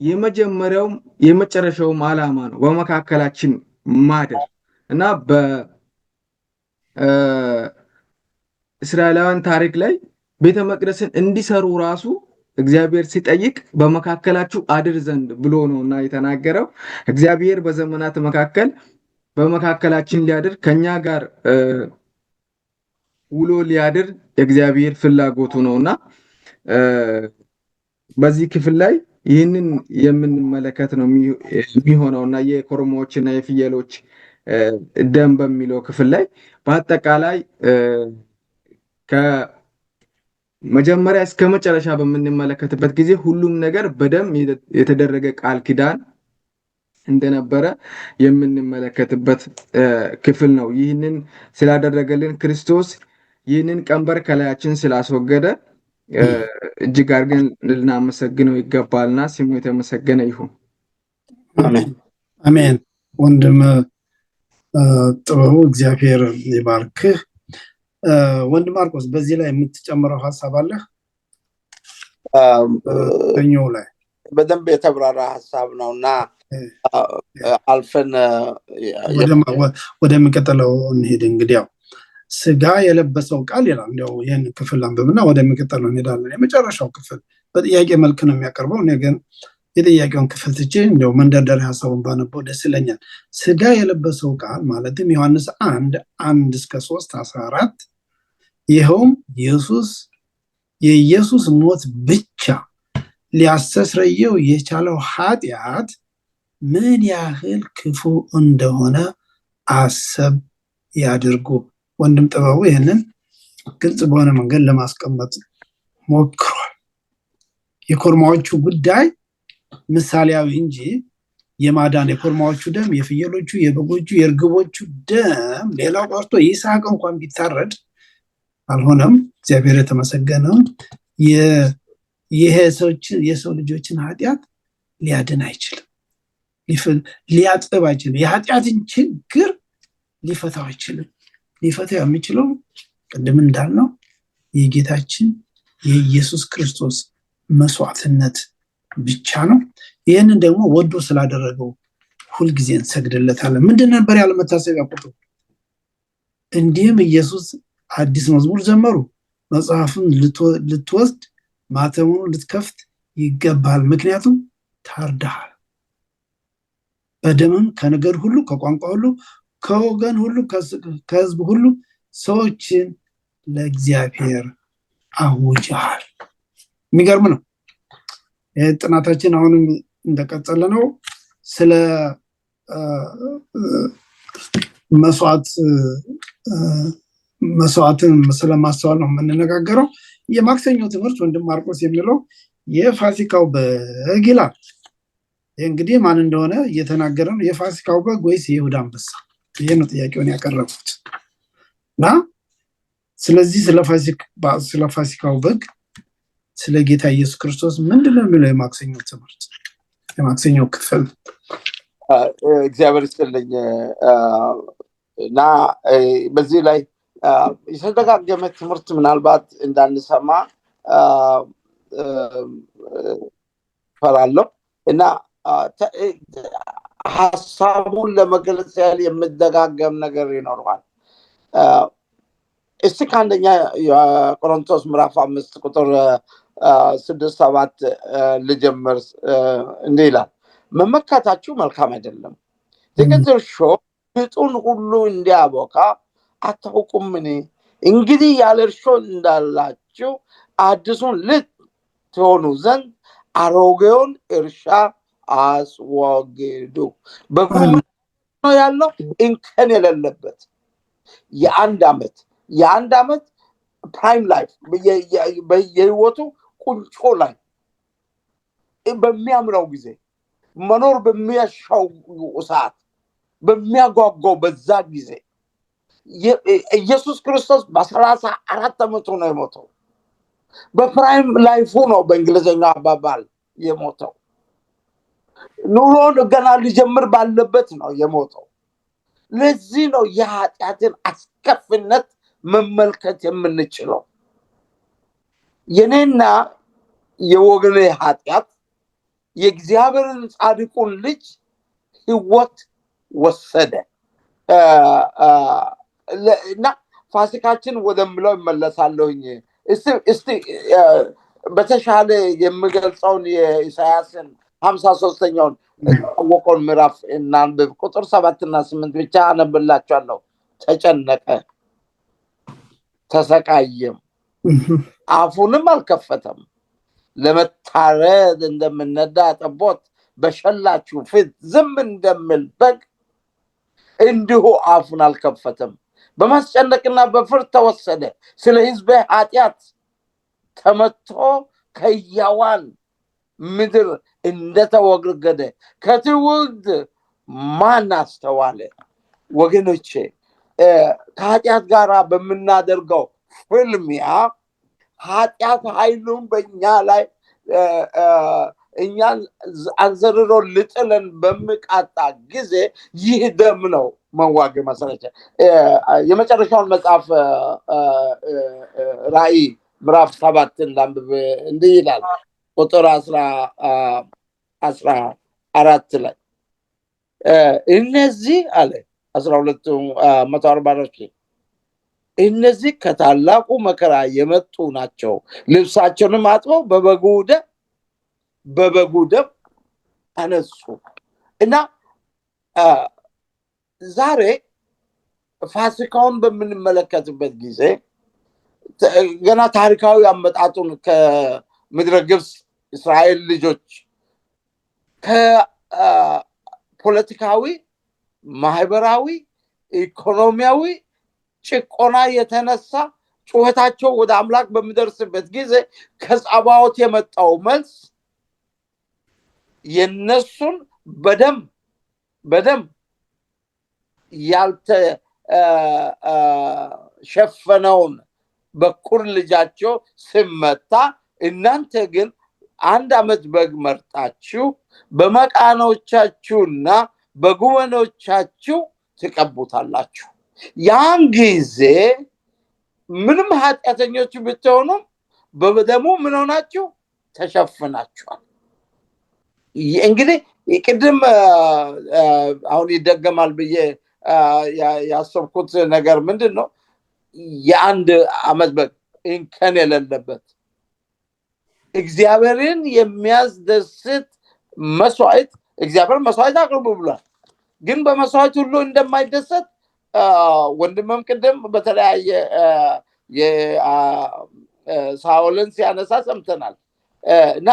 የመጀመሪያውም የመጨረሻውም ዓላማ ነው፣ በመካከላችን ማደር እና በእስራኤላውያን ታሪክ ላይ ቤተ መቅደስን እንዲሰሩ ራሱ እግዚአብሔር ሲጠይቅ በመካከላችሁ አድር ዘንድ ብሎ ነውና የተናገረው። እግዚአብሔር በዘመናት መካከል በመካከላችን ሊያድር ከኛ ጋር ውሎ ሊያድር የእግዚአብሔር ፍላጎቱ ነውና በዚህ ክፍል ላይ ይህንን የምንመለከት ነው የሚሆነውና የኮርማዎችና የፍየሎች ደም በሚለው ክፍል ላይ በአጠቃላይ ከመጀመሪያ እስከ መጨረሻ በምንመለከትበት ጊዜ ሁሉም ነገር በደም የተደረገ ቃል ኪዳን እንደነበረ የምንመለከትበት ክፍል ነው። ይህንን ስላደረገልን ክርስቶስ ይህንን ቀንበር ከላያችን ስላስወገደ እጅግ አድርገን ልናመሰግነው ይገባልና ስሙ የተመሰገነ ይሁን። አሜን። ወንድም ጥበቡ እግዚአብሔር ይባርክህ። ወንድም ማርቆስ በዚህ ላይ የምትጨምረው ሀሳብ አለ? ላይ በደንብ የተብራራ ሀሳብ ነውና አልፈን ወደሚቀጥለው እንሄድ። እንግዲህ ያው ስጋ የለበሰው ቃል ይላል። እንዲያው ይህን ክፍል አንብብና ወደሚቀጥለው እንሄዳለን። የመጨረሻው ክፍል በጥያቄ መልክ ነው የሚያቀርበው። እኔ ግን የጥያቄውን ክፍል ትቼ እንዲያው መንደርደሪያ ሀሳቡን ባነበው ደስ ይለኛል። ስጋ የለበሰው ቃል ማለትም ዮሐንስ 1:1-3-14 ይኸውም የኢየሱስ ሞት ብቻ ሊያስተስረየው የቻለው ኃጢአት ምን ያህል ክፉ እንደሆነ አሰብ ያድርጉ። ወንድም ጥበቡ ይህንን ግልጽ በሆነ መንገድ ለማስቀመጥ ሞክሯል። የኮርማዎቹ ጉዳይ ምሳሌያዊ እንጂ የማዳን የኮርማዎቹ ደም፣ የፍየሎቹ፣ የበጎቹ፣ የእርግቦቹ ደም ሌላው ቀርቶ ይስሐቅ እንኳን ቢታረድ አልሆነም። እግዚአብሔር የተመሰገነው የሰው ልጆችን ኃጢአት ሊያድን አይችልም፣ ሊያጥብ አይችልም። የኃጢአትን ችግር ሊፈታው አይችልም። ሊፈታው የሚችለው ቅድም እንዳልነው የጌታችን የኢየሱስ ክርስቶስ መስዋዕትነት ብቻ ነው። ይህንን ደግሞ ወዶ ስላደረገው ሁልጊዜ እንሰግድለታለን። ምንድን ነበር ያለ መታሰቢያ ቁጥሩ? እንዲህም ኢየሱስ አዲስ መዝሙር ዘመሩ፣ መጽሐፉን ልትወስድ ማተሙን ልትከፍት ይገባል፣ ምክንያቱም ታርደሃል፣ በደምም ከነገድ ሁሉ፣ ከቋንቋ ሁሉ፣ ከወገን ሁሉ፣ ከህዝብ ሁሉ ሰዎችን ለእግዚአብሔር አውጀሃል። የሚገርም ነው። ጥናታችን አሁንም እንደቀጠለ ነው። ስለ መስዋዕትን ስለማስተዋል ነው የምንነጋገረው። የማክሰኞ ትምህርት ወንድም ማርቆስ የሚለው የፋሲካው በግ ይላል። ይህ እንግዲህ ማን እንደሆነ እየተናገረ ነው። የፋሲካው በግ ወይስ የይሁዳ አንበሳ? ይህ ነው ጥያቄውን ያቀረቡት እና ስለዚህ ስለ ፋሲካው በግ ስለ ጌታ ኢየሱስ ክርስቶስ ምንድነው የሚለው የማክሰኞ ትምህርት የማክሰኞ ክፍል? እግዚአብሔር ይስጥልኝ እና በዚህ ላይ የተደጋገመ ትምህርት ምናልባት እንዳንሰማ ፈራለሁ እና ሀሳቡን ለመግለጽ ያህል የምደጋገም ነገር ይኖረዋል። እስቲ ከአንደኛ የቆሮንቶስ ምዕራፍ 5 ቁጥር 6-7 ልጀምር። እንዲህ ይላል፣ መመካታችሁ መልካም አይደለም። የገዛ እርሾ ሊጡን ሁሉ እንዲያቦካ አታውቁምን? እንግዲህ ያለ እርሾ እንዳላችሁ አዲሱን ሊጥ ትሆኑ ዘንድ አሮጌውን እርሻ አስወግዱ። በጉ ነው ያለው እንከን የሌለበት የአንድ ዓመት ፕራይም ላይፍ የህይወቱ ቁንጮ ላይ በሚያምረው ጊዜ መኖር በሚያሻው ሰዓት በሚያጓጓው በዛ ጊዜ ኢየሱስ ክርስቶስ በ34 ዓመቱ ነው የሞተው። በፕራይም ላይፉ ነው በእንግሊዝኛ አባባል የሞተው። ኑሮን ገና ሊጀምር ባለበት ነው የሞተው። ለዚህ ነው የኃጢአትን አስከፊነት መመልከት የምንችለው። የኔና የወገኔ ኃጢአት የእግዚአብሔርን ጻድቁን ልጅ ህይወት ወሰደ እና ፋሲካችን ወደምለው ይመለሳለሁኝ። እስቲ በተሻለ የምገልጸውን የኢሳያስን 53ኛውን ታወቀውን ምዕራፍ እናንብብ። ቁጥር 7 እና 8 ብቻ አነብላችኋለሁ። ተጨነቀ፣ ተሰቃየም፣ አፉንም አልከፈተም። ለመታረድ እንደምነዳ ጠቦት በሸላችሁ ፊት ዝም እንደሚል በግ እንዲሁ አፉን አልከፈተም። በማስጨነቅና በፍርድ ተወሰደ። ስለ ሕዝቤ ኃጢአት ተመትቶ ከሕያዋን ምድር እንደተወገደ ከትውልድ ማን አስተዋለ? ወገኖቼ ከኃጢአት ጋር በምናደርገው ፍልሚያ ኃጢአት ኃይሉን በእኛ ላይ እኛን አንዘርሮ ልጥለን በሚቃጣ ጊዜ ይህ ደም ነው መዋግ መሰረቻ። የመጨረሻውን መጽሐፍ ራእይ ምዕራፍ 7 ላንብብ። እንዲህ ይላል ቁጥር 14 ላይ እነዚህ አለ 12 144 እነዚህ ከታላቁ መከራ የመጡ ናቸው። ልብሳቸውንም አጥበው በበጉ ደም አነጹ። እና ዛሬ ፋሲካውን በምንመለከትበት ጊዜ ገና ታሪካዊ አመጣጡን ከምድረ ግብፅ እስራኤል ልጆች ከፖለቲካዊ፣ ማህበራዊ፣ ኢኮኖሚያዊ ጭቆና የተነሳ ጩኸታቸው ወደ አምላክ በሚደርስበት ጊዜ ከጸባዖት የመጣው መልስ የነሱን በደም ያልተሸፈነውን በኩር ልጃቸው ሲመታ፣ እናንተ ግን 1 ዓመት በግ መርጣችሁ በመቃኖቻችሁና በጉበኖቻችሁ ትቀቡታላችሁ። ያን ጊዜ ምንም ኃጢአተኞች ብትሆኑ በደሙ ምን ሆናችሁ? ተሸፍናችኋል። እንግዲህ ቅድም አሁን ይደገማል ብዬ ያሰብኩት ነገር ምንድን ነው? የ1 ዓመት በግ እንከን የሌለበት እግዚአብሔርን የሚያስደስት መስዋዕት እግዚአብሔር መስዋዕት አቅርቡ ብሏል። ግን በመስዋዕት ሁሉ እንደማይደሰት ወንድምም ቅድም በተለያየ ሳኦልን ሲያነሳ ሰምተናል። እና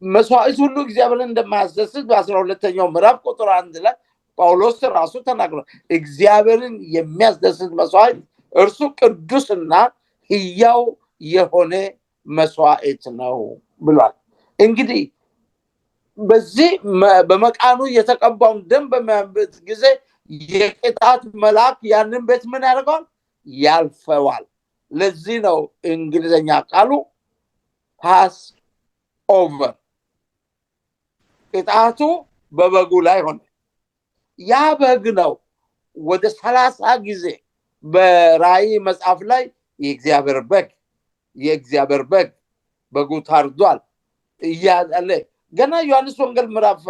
መስዋዕት ሁሉ እግዚአብሔርን እንደማያስደስት በ12ኛው ምዕራፍ ቁጥር 1 ላይ ጳውሎስ ራሱ ተናግሯል። እግዚአብሔርን የሚያስደስት መስዋዕት እርሱ ቅዱስና ሕያው የሆነ መስዋዕት ነው ብሏል። እንግዲህ በዚህ በመቃኑ የተቀባውን ደም በሚያበት ጊዜ የቅጣት መልአክ ያንን ቤት ምን ያደርገዋል? ያልፈዋል። ለዚህ ነው እንግሊዘኛ ቃሉ ፓስ ኦቨር። ቅጣቱ በበጉ ላይ ሆነ። ያ በግ ነው ወደ 30 ጊዜ በራእይ መጽሐፍ ላይ የእግዚአብሔር በግ በጉ ታርዷል እያለ ገና ዮሐንስ ወንጌል ምዕራፍ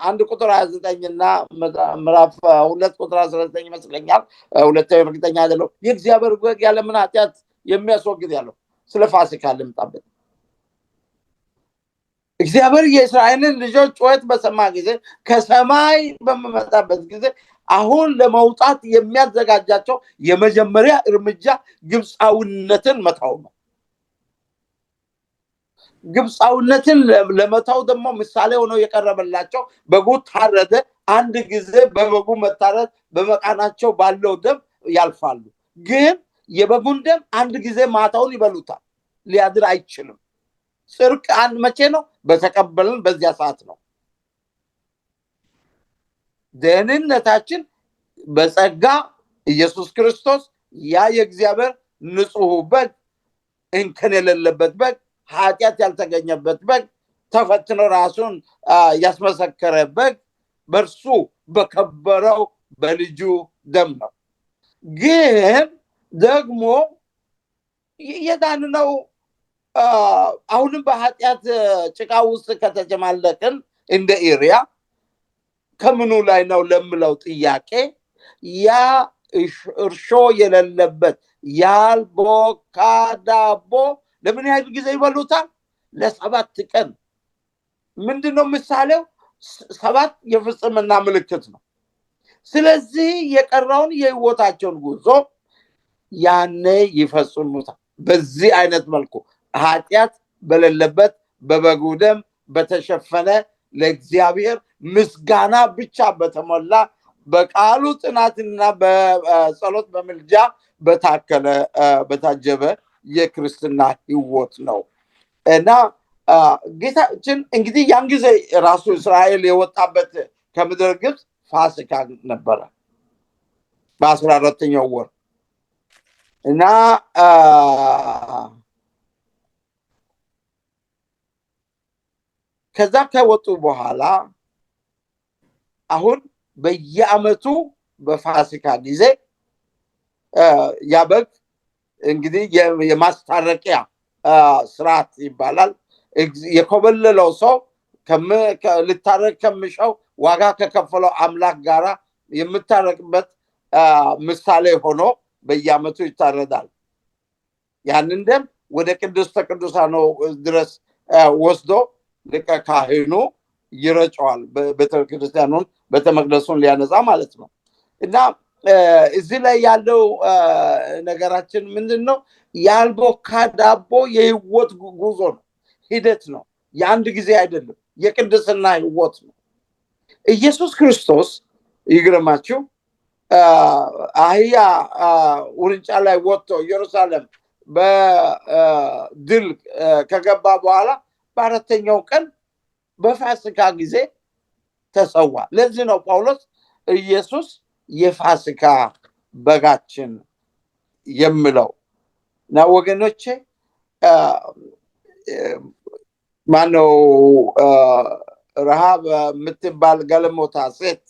1 ቁጥር 29 እና ምዕራፍ 2 ቁጥር 19 ይመስለኛል፣ ሁለተኛው እርግጠኛ አይደለሁ። የእግዚአብሔር በግ ያለ ምን ኃጢአት የሚያስወግድ ያለው ስለ ፋሲካ ልምጣበት። እግዚአብሔር የእስራኤልን ልጆች ጩኸት በሰማ ጊዜ ከሰማይ በመጣበት ጊዜ አሁን ለመውጣት የሚያዘጋጃቸው የመጀመሪያ እርምጃ ግብፃዊነትን መተው ነው። ግብፃዊነትን ለመታው ደግሞ ምሳሌ ሆኖ የቀረበላቸው በጉ ታረደ። አንድ ጊዜ በበጉ መታረድ በመቃናቸው ባለው ደም ያልፋሉ። ግን የበጉን ደም አንድ ጊዜ ማታውን ይበሉታል፣ ሊያድር አይችልም። ጽድቅ አንድ መቼ ነው? በተቀበልን በዚያ ሰዓት ነው። ደህንነታችን በጸጋ ኢየሱስ ክርስቶስ ያ የእግዚአብሔር ንጹሕ በግ፣ እንከን የሌለበት በግ፣ ኃጢአት ያልተገኘበት በግ፣ ተፈትኖ ራሱን ያስመሰከረ በግ በእርሱ በከበረው በልጁ ደም ነው። ግን ደግሞ የዳንነው አሁንም በኃጢአት ጭቃ ውስጥ ከተጨማለቅን እንደ ኤሪያ ከምኑ ላይ ነው ለምለው ጥያቄ ያ እርሾ የሌለበት ያልቦካ ዳቦ ለምን ያህል ጊዜ ይበሉታል? ለ7 ቀን። ምንድነው ምሳሌው? 7 የፍጽምና ምልክት ነው። ስለዚህ የቀረውን የህይወታቸውን ጉዞ ያኔ ይፈጽሙታል። በዚህ አይነት መልኩ ኃጢአት በሌለበት በበጉ ደም በተሸፈነ ለእግዚአብሔር ምስጋና ብቻ በተሞላ በቃሉ ጥናትና በጸሎት በምልጃ በታጀበ የክርስትና ህይወት ነው። እና ጌታችን እንግዲህ ያን ጊዜ ራሱ እስራኤል የወጣበት ከምድረ ግብፅ ፋሲካ ነበረ በ14ኛው ወር። እና ከዛ ከወጡ በኋላ አሁን በየአመቱ በፋሲካ ጊዜ ያበግ እንግዲህ የማስታረቂያ ስርዓት ይባላል። የኮበለለው ሰው ልታረቅ ከሚሻው ዋጋ ከከፈለው አምላክ ጋራ የምታረቅበት ምሳሌ ሆኖ በየአመቱ ይታረዳል። ያንን ደም ወደ ቅድስተ ቅዱሳን ድረስ ወስዶ ሊቀ ካህኑ ይረጨዋል። ቤተክርስቲያኑን ቤተመቅደሱን ሊያነጻ ማለት ነው። እና እዚህ ላይ ያለው ነገራችን ምንድነው? ያልቦካ ዳቦ የህይወት ጉዞ ነው፣ ሂደት ነው። የአንድ ጊዜ አይደለም፣ የቅድስና ህይወት ነው። ኢየሱስ ክርስቶስ ይግረማችሁ አህያ ውርንጫ ላይ ወጥቶ ኢየሩሳሌም በድል ከገባ በኋላ በአራተኛው ቀን በፋሲካ ጊዜ ተሰዋ። ለዚህ ነው ጳውሎስ ኢየሱስ የፋሲካ በጋችን የሚለው። እና ወገኖቼ ማነው ረሃብ የምትባል ገለሞታ ሴት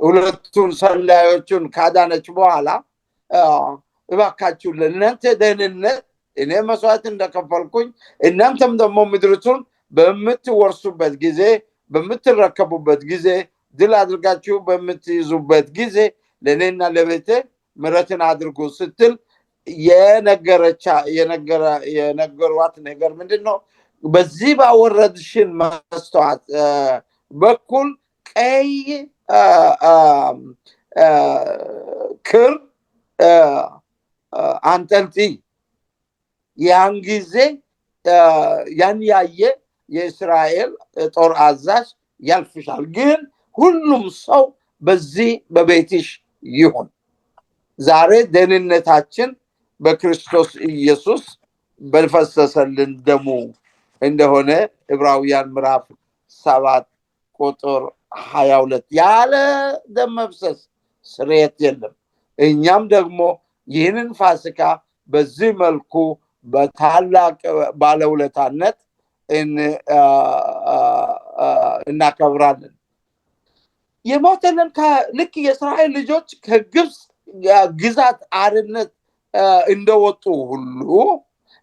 ሁለቱን ሰላዮቹን ካዳነች በኋላ እባካችሁ ለእናንተ ደህንነት እኔ መስዋዕት እንደከፈልኩኝ እናንተም ደግሞ ምድርቱን በምትወርሱበት ጊዜ በምትረከቡበት ጊዜ ድል አድርጋችሁ በምትይዙበት ጊዜ ለእኔና ለቤቴ ምሕረትን አድርጉ ስትል የነገሯት ነገር ምንድን ነው? በዚህ ባወረድሽን መስተዋት በኩል ቀይ ክር አንጠልጥይ። ያን ጊዜ ያን ያየ የእስራኤል ጦር አዛዥ ያልፍሻል፣ ግን ሁሉም ሰው በዚህ በቤትሽ ይሁን። ዛሬ ደህንነታችን በክርስቶስ ኢየሱስ በፈሰሰልን ደሙ እንደሆነ ዕብራውያን ምዕራፍ 7 ቁጥር 22 ያለ ደም መፍሰስ ስርየት የለም። እኛም ደግሞ ይህንን ፋሲካ በዚህ መልኩ በታላቅ ባለውለታነት እናከብራለን። የሞተልን ልክ የእስራኤል ልጆች ከግብፅ ግዛት አርነት እንደወጡ ሁሉ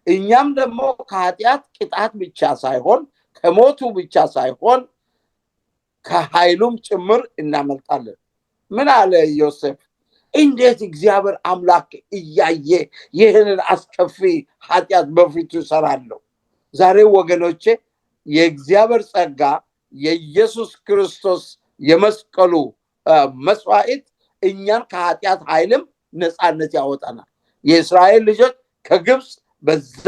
እኛም ደግሞ ከኃጢአት ቅጣት ብቻ ሳይሆን ከሞቱ ብቻ ሳይሆን ከኃይሉም ጭምር እናመልጣለን። ምን አለ ዮሴፍ? እንዴት እግዚአብሔር አምላክ እያየ ይህንን አስከፊ ኃጢአት በፊቱ ይሰራለሁ? ዛሬ ወገኖቼ የእግዚአብሔር ጸጋ የኢየሱስ ክርስቶስ የመስቀሉ መስዋዕት እኛን ከኃጢአት ኃይልም ነፃነት ያወጣናል። የእስራኤል ልጆች ከግብፅ በዛ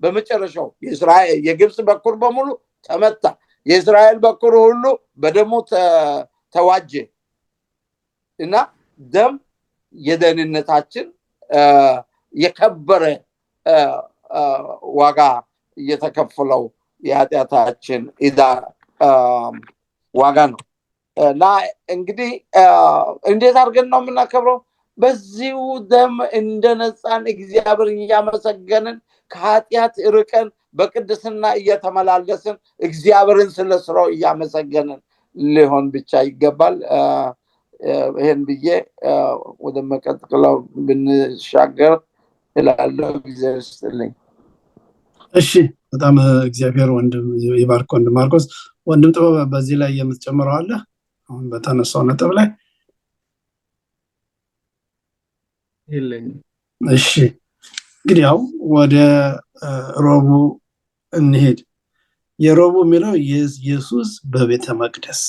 በመጨረሻው የግብፅ በኩር በሙሉ ተመታ። የእስራኤል በኩር ሁሉ በደሙ ተዋጀ እና ደም የደህንነታችን የከበረ ዋጋ እየተከፈለው የኃጢአታችን ዕዳ ዋጋ ነው። እና እንግዲህ እንዴት አድርገን ነው የምናከብረው? በዚሁ ደም እንደነጻን እግዚአብሔርን እያመሰገንን ከኃጢአት ርቀን በቅድስና እየተመላለስን እግዚአብሔርን ስለ ስራው እያመሰገንን ሊሆን ብቻ ይገባል። ይሄን ብዬ ወደ መቀጥለው ብንሻገር እላለሁ። ጊዜ ይስጥልኝ። እሺ፣ በጣም እግዚአብሔር ወንድም ይባርክ። ወንድም ማርቆስ፣ ወንድም ጥበብ በዚህ ላይ የምትጨምረው አለ? አሁን በተነሳው ነጥብ ላይ የለኝም። እሺ፣ እንግዲህ ያው ወደ ሮቡ እንሄድ። የሮቡ የሚለው ኢየሱስ በቤተ መቅደስ፣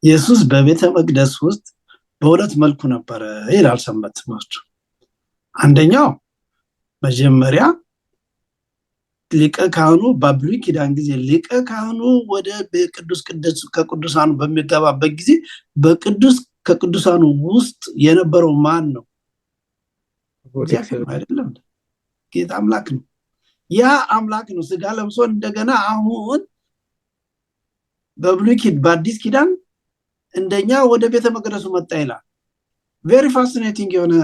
ኢየሱስ በቤተ መቅደስ ውስጥ በሁለት መልኩ ነበረ ይላል ሰንበት ትምህርቱ። አንደኛው መጀመሪያ ሊቀ ካህኑ በብሉይ ኪዳን ጊዜ ሊቀ ካህኑ ወደ ቅዱስ ቅዱስ ከቅዱሳኑ በሚገባበት ጊዜ በቅዱስ ከቅዱሳኑ ውስጥ የነበረው ማን ነው? እግዚአብሔር አይደለም? ጌታ አምላክ ነው። ያ አምላክ ነው ስጋ ለብሶ እንደገና አሁን በብሉይ ኪዳን በአዲስ ኪዳን እንደኛ ወደ ቤተ መቅደሱ መጣ ይላል። ቬሪ ፋሲኔቲንግ የሆነ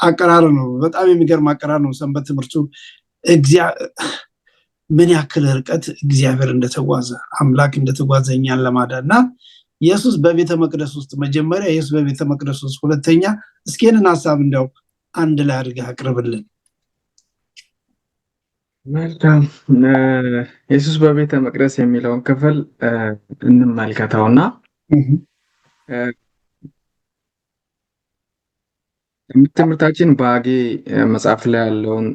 አቀራረብ ነው። በጣም የሚገርም አቀራረብ ነው። ሰንበት ትምህርቱ ምን ያክል ርቀት እግዚአብሔር እንደተጓዘ አምላክ እንደተጓዘ እኛን ለማዳን እና ኢየሱስ በቤተ መቅደስ ውስጥ መጀመሪያ ኢየሱስ በቤተ መቅደስ ውስጥ ሁለተኛ፣ እስኪ ይህንን ሀሳብ እንዲያው አንድ ላይ አድርገህ አቅርብልን። መልካም። ኢየሱስ በቤተ መቅደስ የሚለውን ክፍል እንመልከተውና ትምህርታችን በአጌ መጽሐፍ ላይ ያለውን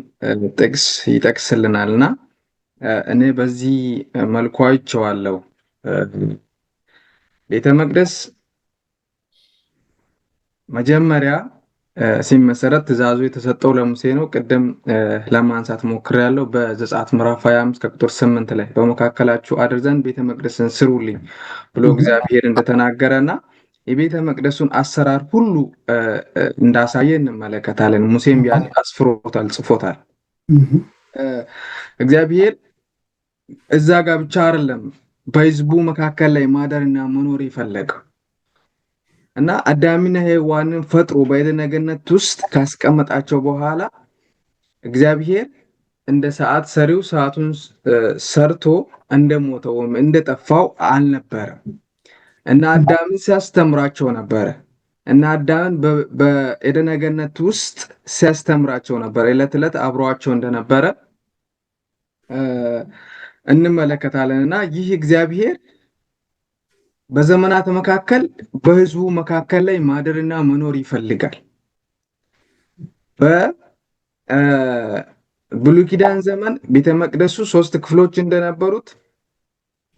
ጥቅስ ይጠቅስልናልና እኔ በዚህ መልኩ አይቼዋለሁ። ቤተ መቅደስ መጀመሪያ ሲመሰረት ትእዛዙ የተሰጠው ለሙሴ ነው። ቅድም ለማንሳት ሞክሬያለሁ። በዘጸአት ምዕራፍ 25 ከቁጥር 8 ላይ በመካከላችሁ አድር ዘንድ ቤተ መቅደስን ስሩልኝ ብሎ እግዚአብሔር እንደተናገረና የቤተ መቅደሱን አሰራር ሁሉ እንዳሳየ እንመለከታለን። ሙሴም ያን አስፍሮታል፣ ጽፎታል። እግዚአብሔር እዛ ጋር ብቻ አይደለም በሕዝቡ መካከል ላይ ማደርና መኖር ይፈለገው እና አዳምና ሔዋንን ፈጥሮ በዔድነ ገነት ውስጥ ካስቀመጣቸው በኋላ እግዚአብሔር እንደ ሰዓት ሰሪው ሰዓቱን ሰርቶ እንደሞተው ወይም እንደጠፋው አልነበረም እና አዳምን ሲያስተምራቸው ነበረ እና አዳምን በዔድነ ገነት ውስጥ ሲያስተምራቸው ነበረ። ዕለት ዕለት አብሯቸው እንደነበረ እንመለከታለን እና ይህ እግዚአብሔር በዘመናት መካከል በሕዝቡ መካከል ላይ ማደርና መኖር ይፈልጋል። በብሉይ ኪዳን ዘመን ቤተ መቅደሱ 3 ክፍሎች እንደነበሩት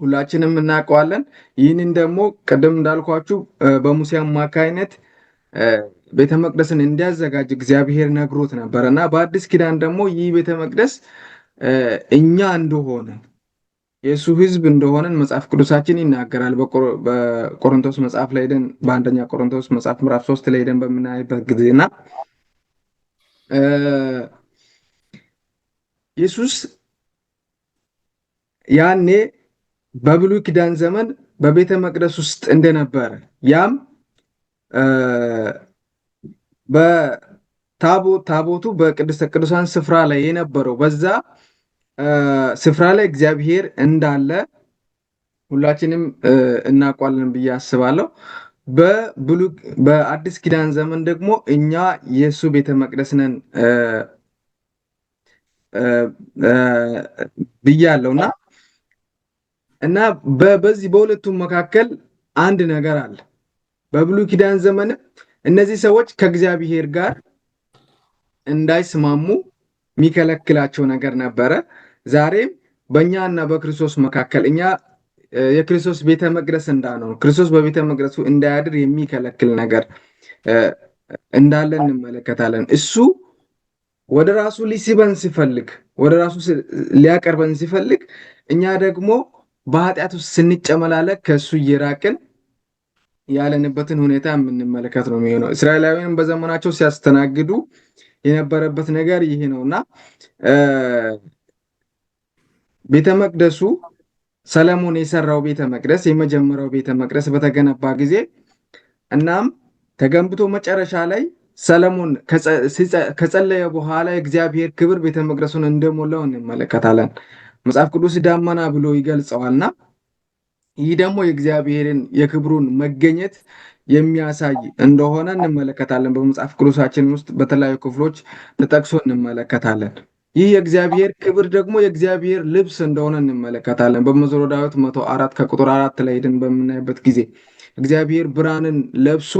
ሁላችንም እናውቀዋለን። ይህንን ደግሞ ቅድም እንዳልኳችሁ በሙሴ አማካይነት ቤተ መቅደስን እንዲያዘጋጅ እግዚአብሔር ነግሮት ነበር እና በአዲስ ኪዳን ደግሞ ይህ ቤተ መቅደስ እኛ እንደሆነ የሱ ሕዝብ እንደሆነን መጽሐፍ ቅዱሳችን ይናገራል። በቆሮንቶስ መጽሐፍ ላይ ሄደን በአንደኛ ቆሮንቶስ መጽሐፍ ምዕራፍ 3 ላይ ሄደን በምናይበት ጊዜና ኢየሱስ ያኔ በብሉይ ኪዳን ዘመን በቤተ መቅደስ ውስጥ እንደነበረ ያም በታቦቱ በቅድስተ ቅዱሳን ስፍራ ላይ የነበረው በዛ ስፍራ ላይ እግዚአብሔር እንዳለ ሁላችንም እናውቃለን ብዬ አስባለሁ። በአዲስ ኪዳን ዘመን ደግሞ እኛ የእሱ ቤተ መቅደስ ነን ብያለሁና እና በዚህ በሁለቱም መካከል አንድ ነገር አለ። በብሉይ ኪዳን ዘመን እነዚህ ሰዎች ከእግዚአብሔር ጋር እንዳይስማሙ የሚከለክላቸው ነገር ነበረ። ዛሬም በእኛና በክርስቶስ መካከል እኛ የክርስቶስ ቤተ መቅደስ እንዳንሆን ክርስቶስ በቤተ መቅደሱ እንዳያድር የሚከለክል ነገር እንዳለ እንመለከታለን። እሱ ወደ ራሱ ሊስበን ሲፈልግ፣ ወደ ራሱ ሊያቀርበን ሲፈልግ፣ እኛ ደግሞ በኃጢአት ውስጥ ስንጨመላለቅ ከእሱ እየራቅን ያለንበትን ሁኔታ የምንመለከት ነው የሚሆነው። እስራኤላውያን በዘመናቸው ሲያስተናግዱ የነበረበት ነገር ይህ ነውና ቤተ መቅደሱ ሰለሞን የሰራው ቤተ መቅደስ የመጀመሪያው ቤተ መቅደስ በተገነባ ጊዜ እናም ተገንብቶ መጨረሻ ላይ ሰለሞን ከጸለየ በኋላ የእግዚአብሔር ክብር ቤተ መቅደሱን እንደሞላው እንመለከታለን። መጽሐፍ ቅዱስ ዳመና ብሎ ይገልጸዋልና ይህ ደግሞ የእግዚአብሔርን የክብሩን መገኘት የሚያሳይ እንደሆነ እንመለከታለን። በመጽሐፍ ቅዱሳችን ውስጥ በተለያዩ ክፍሎች ተጠቅሶ እንመለከታለን። ይህ የእግዚአብሔር ክብር ደግሞ የእግዚአብሔር ልብስ እንደሆነ እንመለከታለን። በመዝሙረ ዳዊት 104 ከቁጥር 4 ላይ ሄደን በምናይበት ጊዜ እግዚአብሔር ብርሃንን ለብሶ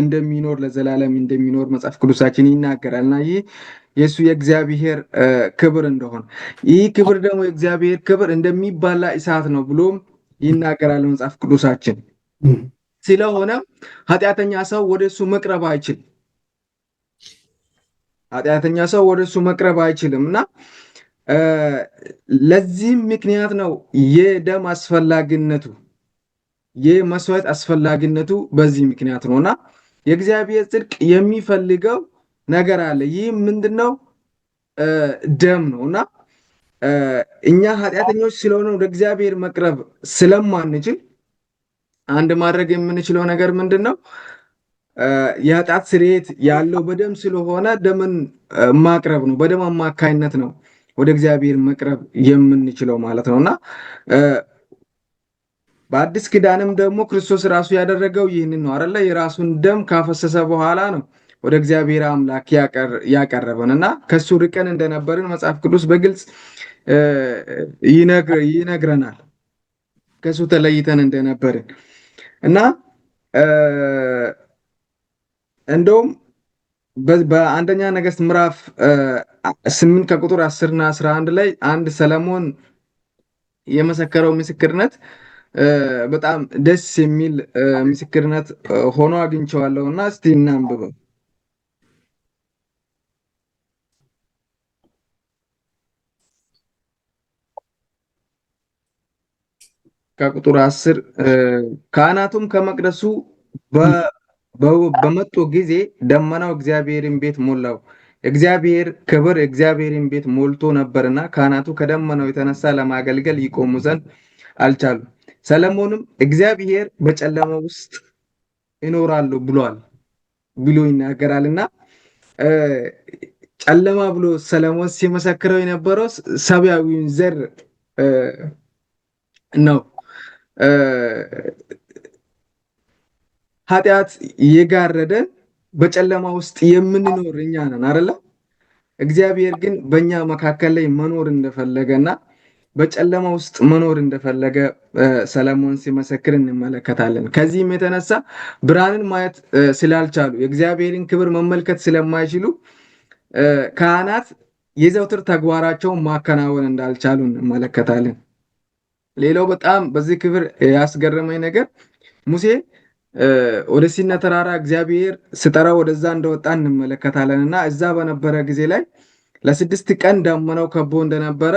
እንደሚኖር ለዘላለም እንደሚኖር መጽሐፍ ቅዱሳችን ይናገራል እና ይህ የእሱ የእግዚአብሔር ክብር እንደሆነ ይህ ክብር ደግሞ የእግዚአብሔር ክብር እንደሚባላ እሳት ነው ብሎም ይናገራል መጽሐፍ ቅዱሳችን። ስለሆነ ኃጢአተኛ ሰው ወደ እሱ መቅረብ አይችልም። ኃጢአተኛ ሰው ወደ እሱ መቅረብ አይችልም እና ለዚህም ምክንያት ነው የደም አስፈላጊነቱ የመስዋዕት አስፈላጊነቱ በዚህ ምክንያት ነውና የእግዚአብሔር ጽድቅ የሚፈልገው ነገር አለ። ይህ ምንድነው? ደም ነውና እኛ ኃጢአተኞች ስለሆነ ወደ እግዚአብሔር መቅረብ ስለማንችል አንድ ማድረግ የምንችለው ነገር ምንድነው? የኃጢአት ስርየት ያለው በደም ስለሆነ ደምን ማቅረብ ነው። በደም አማካይነት ነው ወደ እግዚአብሔር መቅረብ የምንችለው ማለት ነውና በአዲስ ኪዳንም ደግሞ ክርስቶስ ራሱ ያደረገው ይህንን ነው አይደለ? የራሱን ደም ካፈሰሰ በኋላ ነው ወደ እግዚአብሔር አምላክ ያቀረበን እና ከሱ ርቀን እንደነበርን መጽሐፍ ቅዱስ በግልጽ ይነግረናል። ከሱ ተለይተን እንደነበርን እና እንደውም በአንደኛ ነገሥት ምዕራፍ 8 ከቁጥር 10 እና 11 ላይ አንድ ሰለሞን የመሰከረው ምስክርነት በጣም ደስ የሚል ምስክርነት ሆኖ አግኝቼዋለሁ እና እስቲ እናንብበው። ከቁጥር 10 ካህናቱም ከመቅደሱ በመጡ ጊዜ ደመናው እግዚአብሔርን ቤት ሞላው፣ እግዚአብሔር ክብር እግዚአብሔርን ቤት ሞልቶ ነበርና ካህናቱ ከደመናው የተነሳ ለማገልገል ይቆሙ ዘንድ አልቻሉም። ሰለሞንም እግዚአብሔር በጨለማ ውስጥ ይኖራሉ ብሏል ብሎ ይናገራልና ጨለማ ብሎ ሰለሞን ሲመሰክረው የነበረው ሰብአዊውን ዘር ነው። ኃጢአት የጋረደን በጨለማ ውስጥ የምንኖር እኛ ነን አይደለ? እግዚአብሔር ግን በእኛ መካከል ላይ መኖር እንደፈለገና በጨለማ ውስጥ መኖር እንደፈለገ ሰለሞን ሲመሰክር እንመለከታለን። ከዚህም የተነሳ ብርሃንን ማየት ስላልቻሉ የእግዚአብሔርን ክብር መመልከት ስለማይችሉ ካህናት የዘውትር ተግባራቸውን ማከናወን እንዳልቻሉ እንመለከታለን። ሌላው በጣም በዚህ ክብር ያስገረመኝ ነገር ሙሴ ወደ ሲና ተራራ እግዚአብሔር ስጠራው ወደዛ እንደወጣ እንመለከታለን እና እዛ በነበረ ጊዜ ላይ ለ6 ቀን ደመናው ከቦ እንደነበረ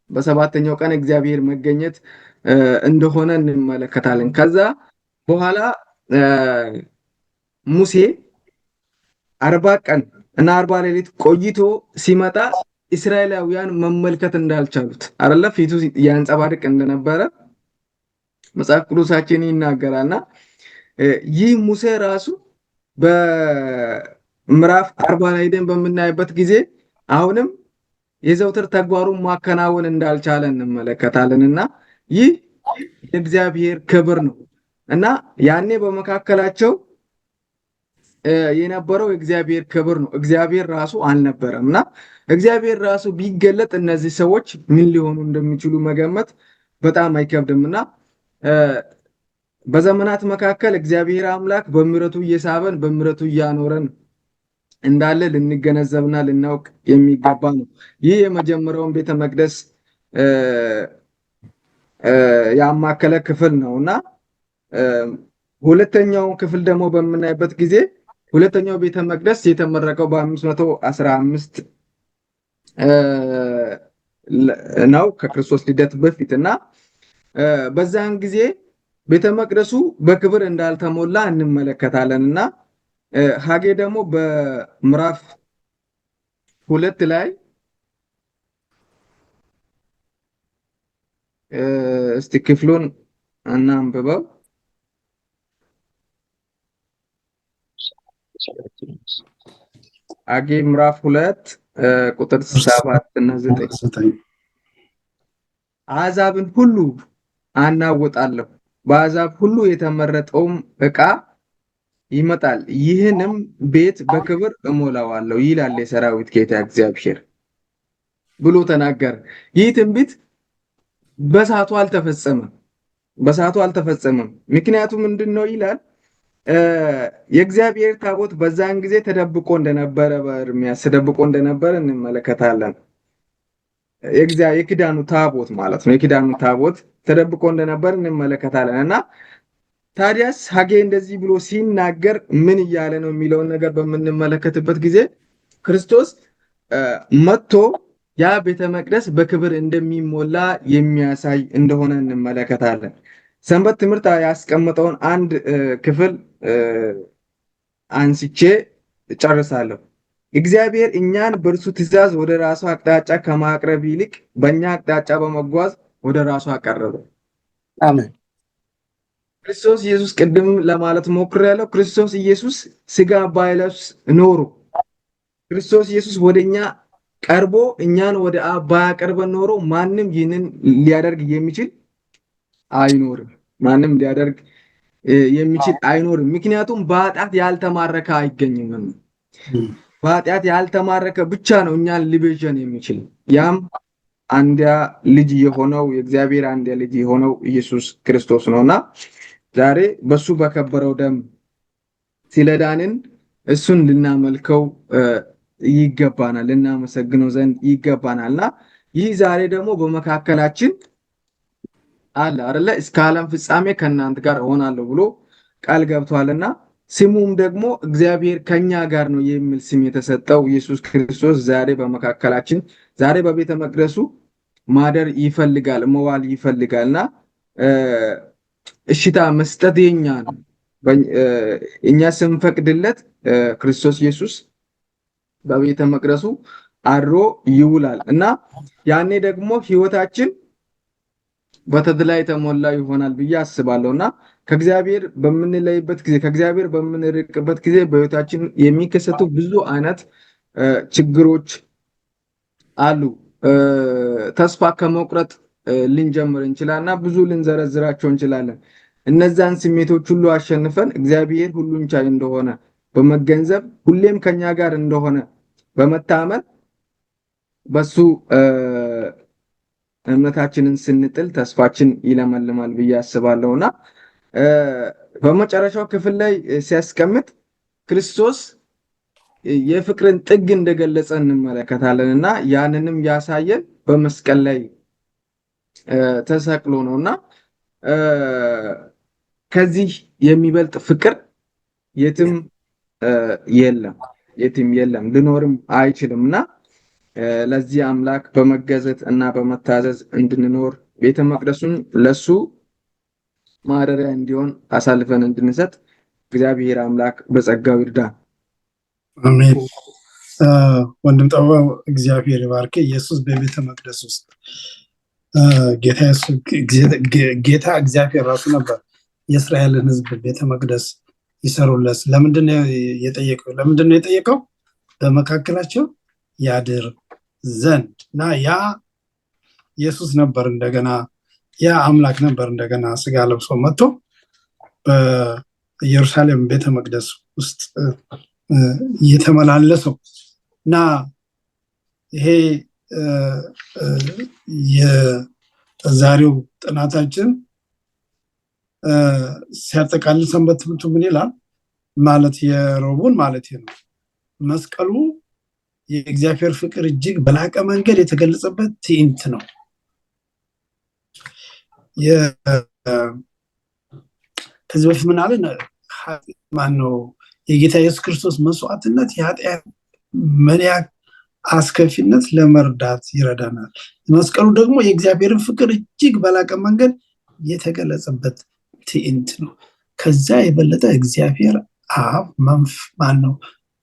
በሰባተኛው ቀን እግዚአብሔር መገኘት እንደሆነ እንመለከታለን። ከዛ በኋላ ሙሴ 40 ቀን እና 40 ሌሊት ቆይቶ ሲመጣ እስራኤላውያን መመልከት እንዳልቻሉት አይደለ? ፊቱ ያንጸባርቅ እንደነበረ መጽሐፍ ቅዱሳችን ይናገራልና ይህ ሙሴ ራሱ በምዕራፍ 40 ላይ ደን በምናይበት ጊዜ አሁንም የዘውትር ተግባሩን ማከናወን እንዳልቻለ እንመለከታለንና ይህ የእግዚአብሔር ክብር ነው እና ያኔ በመካከላቸው የነበረው የእግዚአብሔር ክብር ነው። እግዚአብሔር ራሱ አልነበረም እና እግዚአብሔር ራሱ ቢገለጥ እነዚህ ሰዎች ምን ሊሆኑ እንደሚችሉ መገመት በጣም አይከብድምና በዘመናት መካከል እግዚአብሔር አምላክ በምሕረቱ እየሳበን በምሕረቱ እያኖረን እንዳለ ልንገነዘብና ልናውቅ የሚገባ ነው። ይህ የመጀመሪያውን ቤተ መቅደስ ያማከለ ክፍል ነውና ሁለተኛው ክፍል ደግሞ በምናይበት ጊዜ ሁለተኛው ቤተ መቅደስ የተመረቀው በ515 ነው ከክርስቶስ ልደት በፊትና በዛን ጊዜ ቤተ መቅደሱ በክብር እንዳልተሞላ እንመለከታለንና ሐጌ ደግሞ በምዕራፍ 2 ላይ እስቲ ክፍሉን እናንብበው። ሐጌ ምዕራፍ 2 ቁጥር 7 እና 9 አሕዛብን ሁሉ አናውጣለሁ፣ በአሕዛብ ሁሉ የተመረጠውም ዕቃ ይመጣል፣ ይህንም ቤት በክብር እሞላዋለሁ ይላል የሰራዊት ጌታ እግዚአብሔር ብሎ ተናገረ። ይህ ትንቢት በሰዓቱ አልተፈጸመም። ምክንያቱም ምንድነው ይላል የእግዚአብሔር ታቦት በዛን ጊዜ ተደብቆ እንደነበረ በኤርምያስ ተደብቆ እንደነበረ እንመለከታለን። የኪዳኑ ታቦት ማለት ነው። የኪዳኑ ታቦት ተደብቆ እንደነበር እንመለከታለን እና ታዲያስ ሐጌ እንደዚህ ብሎ ሲናገር ምን እያለ ነው የሚለውን ነገር በምንመለከትበት ጊዜ ክርስቶስ መጥቶ ያ ቤተ መቅደስ በክብር እንደሚሞላ የሚያሳይ እንደሆነ እንመለከታለን። ሰንበት ትምህርት ያስቀመጠውን አንድ ክፍል አንስቼ ጨርሳለሁ። እግዚአብሔር እኛን በእርሱ ትእዛዝ ወደ ራሱ አቅጣጫ ከማቅረብ ይልቅ በእኛ አቅጣጫ በመጓዝ ወደ ራሱ አቀረበ። አሜን። ክርስቶስ ኢየሱስ ቅድም ለማለት ሞክሬያለሁ። ክርስቶስ ኢየሱስ ስጋ ባይለብስ ኖሮ ክርስቶስ ኢየሱስ ወደኛ ቀርቦ እኛን ወደ አብ ባያቀርበን ኖሮ ማንም ይህንን ሊያደርግ የሚችል አይኖርም። ማንም ሊያደርግ የሚችል አይኖርም። ምክንያቱም በኃጢአት ያልተማረከ አይገኝም። በኃጢአት ያልተማረከ ብቻ ነው እኛን ሊቤዠን የሚችል። ያም አንድያ ልጅ የሆነው የእግዚአብሔር አንድያ ልጅ የሆነው ኢየሱስ ክርስቶስ ነውና ዛሬ በሱ በከበረው ደም ስለዳንን እሱን ልናመልከው ይገባናል፣ ልናመሰግነው ዘንድ ይገባናልና ይህ ዛሬ ደግሞ በመካከላችን አለ አይደለ? እስከ ዓለም ፍጻሜ ከእናንተ ጋር እሆናለሁ ብሎ ቃል ገብቷልና ስሙም ደግሞ እግዚአብሔር ከኛ ጋር ነው የሚል ስም የተሰጠው ኢየሱስ ክርስቶስ ዛሬ በመካከላችን ዛሬ በቤተ መቅደሱ ማደር ይፈልጋል፣ መዋል ይፈልጋልና እሽታ መስጠት የኛ ነው። እኛ ስንፈቅድለት ክርስቶስ ኢየሱስ በቤተ መቅደሱ አድሮ ይውላል እና ያኔ ደግሞ ህይወታችን በተድላ የተሞላ ይሆናል ብዬ አስባለሁና ከእግዚአብሔር በምንለይበት ጊዜ ከእግዚአብሔር በምንርቅበት ጊዜ በህይወታችን የሚከሰቱ ብዙ አይነት ችግሮች አሉ። ተስፋ ከመቁረጥ ልንጀምር እንችላልና ብዙ ልንዘረዝራቸው እንችላለን። እነዛን ስሜቶች ሁሉ አሸንፈን እግዚአብሔር ሁሉን ቻይ እንደሆነ በመገንዘብ ሁሌም ከኛ ጋር እንደሆነ በመታመን በሱ እምነታችንን ስንጥል ተስፋችን ይለመልማል ብዬ አስባለሁና በመጨረሻው ክፍል ላይ ሲያስቀምጥ ክርስቶስ የፍቅርን ጥግ እንደገለጸ እንመለከታለንና ያንንም ያሳየን በመስቀል ላይ ተሰቅሎ ነውና ከዚህ የሚበልጥ ፍቅር የትም የለም ልኖርም አይችልምና ለዚህ አምላክ በመገዘት እና በመታዘዝ እንድንኖር ቤተ መቅደሱን ለሱ ማደሪያ እንዲሆን አሳልፈን እንድንሰጥ እግዚአብሔር አምላክ በጸጋው ይርዳን። አሜን። ወንድም ጠበብ እግዚአብሔር ይባርክ። ኢየሱስ በቤተ መቅደስ ውስጥ ጌታ እግዚአብሔር ራሱ ነበር የእስራኤልን ሕዝብ ቤተ መቅደስ ይሰሩለት። ለምንድን ነው የጠየቀው? በመካከላቸው ያድር ዘንድ እና ያ ኢየሱስ ነበር እንደገና ያ አምላክ ነበር እንደገና ስጋ ለብሶ መጥቶ በኢየሩሳሌም ቤተ መቅደስ ውስጥ እየተመላለሰው እና ይሄ የዛሬው ጥናታችን ሲያጠቃልል ሰንበት ትምህርቱ ምን ይላል ማለት የሮቡን ማለት ነው። መስቀሉ የእግዚአብሔር ፍቅር እጅግ በላቀ መንገድ የተገለጸበት ትዕይንት ነው። ከዚህ በፊት ምን አለ ማነው የጌታ ኢየሱስ ክርስቶስ መስዋዕትነት የኃጢአት ምን ያህል አስከፊነት ለመርዳት ይረዳናል። መስቀሉ ደግሞ የእግዚአብሔርን ፍቅር እጅግ በላቀ መንገድ የተገለጸበት ትዕይንት ነው። ከዛ የበለጠ እግዚአብሔር አብ ማነው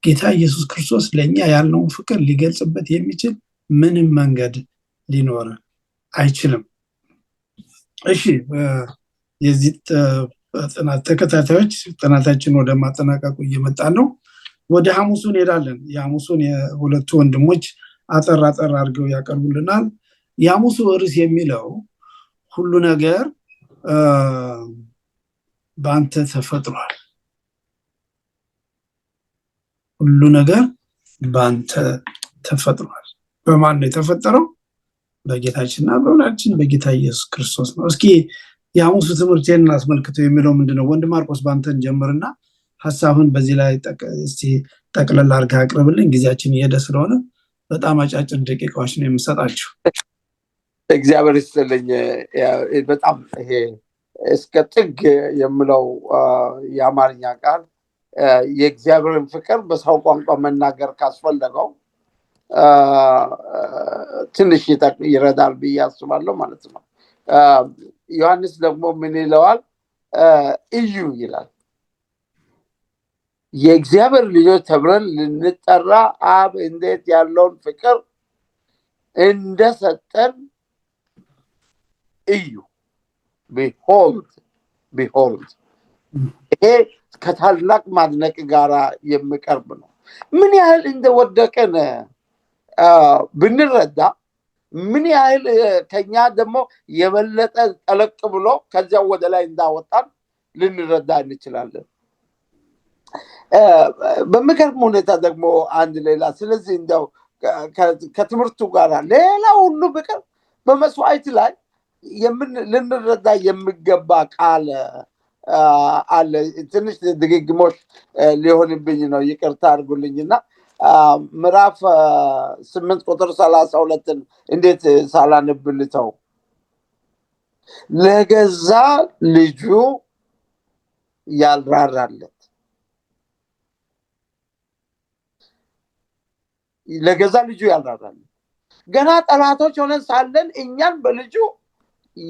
ጌታ ኢየሱስ ክርስቶስ ለኛ ያለውን ፍቅር ሊገልጽበት የሚችል ምንም መንገድ ሊኖር አይችልም። እሺ የዚህ ጥናት ተከታታዮች ጥናታችን ወደ ማጠናቀቁ እየመጣን ነው። ወደ ሐሙሱ እንሄዳለን። የሐሙሱን የሁለቱ ወንድሞች አጠር አድርገው ያቀርቡልናል። የሐሙሱ ርዕስ የሚለው ሁሉ ነገር በአንተ ተፈጥሯል። ሁሉ ነገር በአንተ ተፈጥሯል። በማን ነው የተፈጠረው? በጌታችንና በወላዲታችን በጌታ ኢየሱስ ክርስቶስ ነው። እስኪ የሐሙሱ ትምህርቴን አስመልክቶ የሚለው ምንድነው? ወንድም ማርቆስ ባንተን ጀምርና ሐሳብን በዚህ ላይ ጠቅለል አድርገህ አቅርብልኝ። ጊዜያችን እየሄደ ስለሆነ በጣም አጫጭር ደቂቃዎች ነው የምሰጣችሁ። እግዚአብሔር ይስጥልኝ። በጣም ይሄ እስከ ጥግ የምለው የአማርኛ ቃል የእግዚአብሔርን ፍቅር በሰው ቋንቋ መናገር ካስፈለገው ትንሽ ይረዳል ብዬ አስባለሁ ማለት ነው። ዮሐንስ ደግሞ ምን ይለዋል? እዩ ይላል። የእግዚአብሔር ልጆች ተብለን ልንጠራ አብ እንዴት ያለውን ፍቅር እንደሰጠን እዩ። ቢሆልድ ይሄ ከታላቅ ማድነቅ ጋር የሚቀርብ ነው። ምን ያህል እንደወደቀን ብንረዳ ምን ያህል ከኛ ደግሞ የበለጠ ጠለቅ ብሎ ከዚያ ወደ ላይ እንዳወጣን ልንረዳ እንችላለን። በሚገርም ሁኔታ ደግሞ አንድ ሌላ ስለዚህ እንደው ከትምህርቱ ጋር ሌላ ሁሉ ቢቀር በመስዋዕት ላይ ልንረዳ የሚገባ ቃል አለ። ትንሽ ድግግሞሽ ሊሆንብኝ ነው፣ ይቅርታ አድርጉልኝና ምዕራፍ 8 ቁጥር 32 እንዴት ሳላነብልተው ለገዛ ልጁ ያልራራለት ገና ጠላቶች ሆነን ሳለን እኛን በልጁ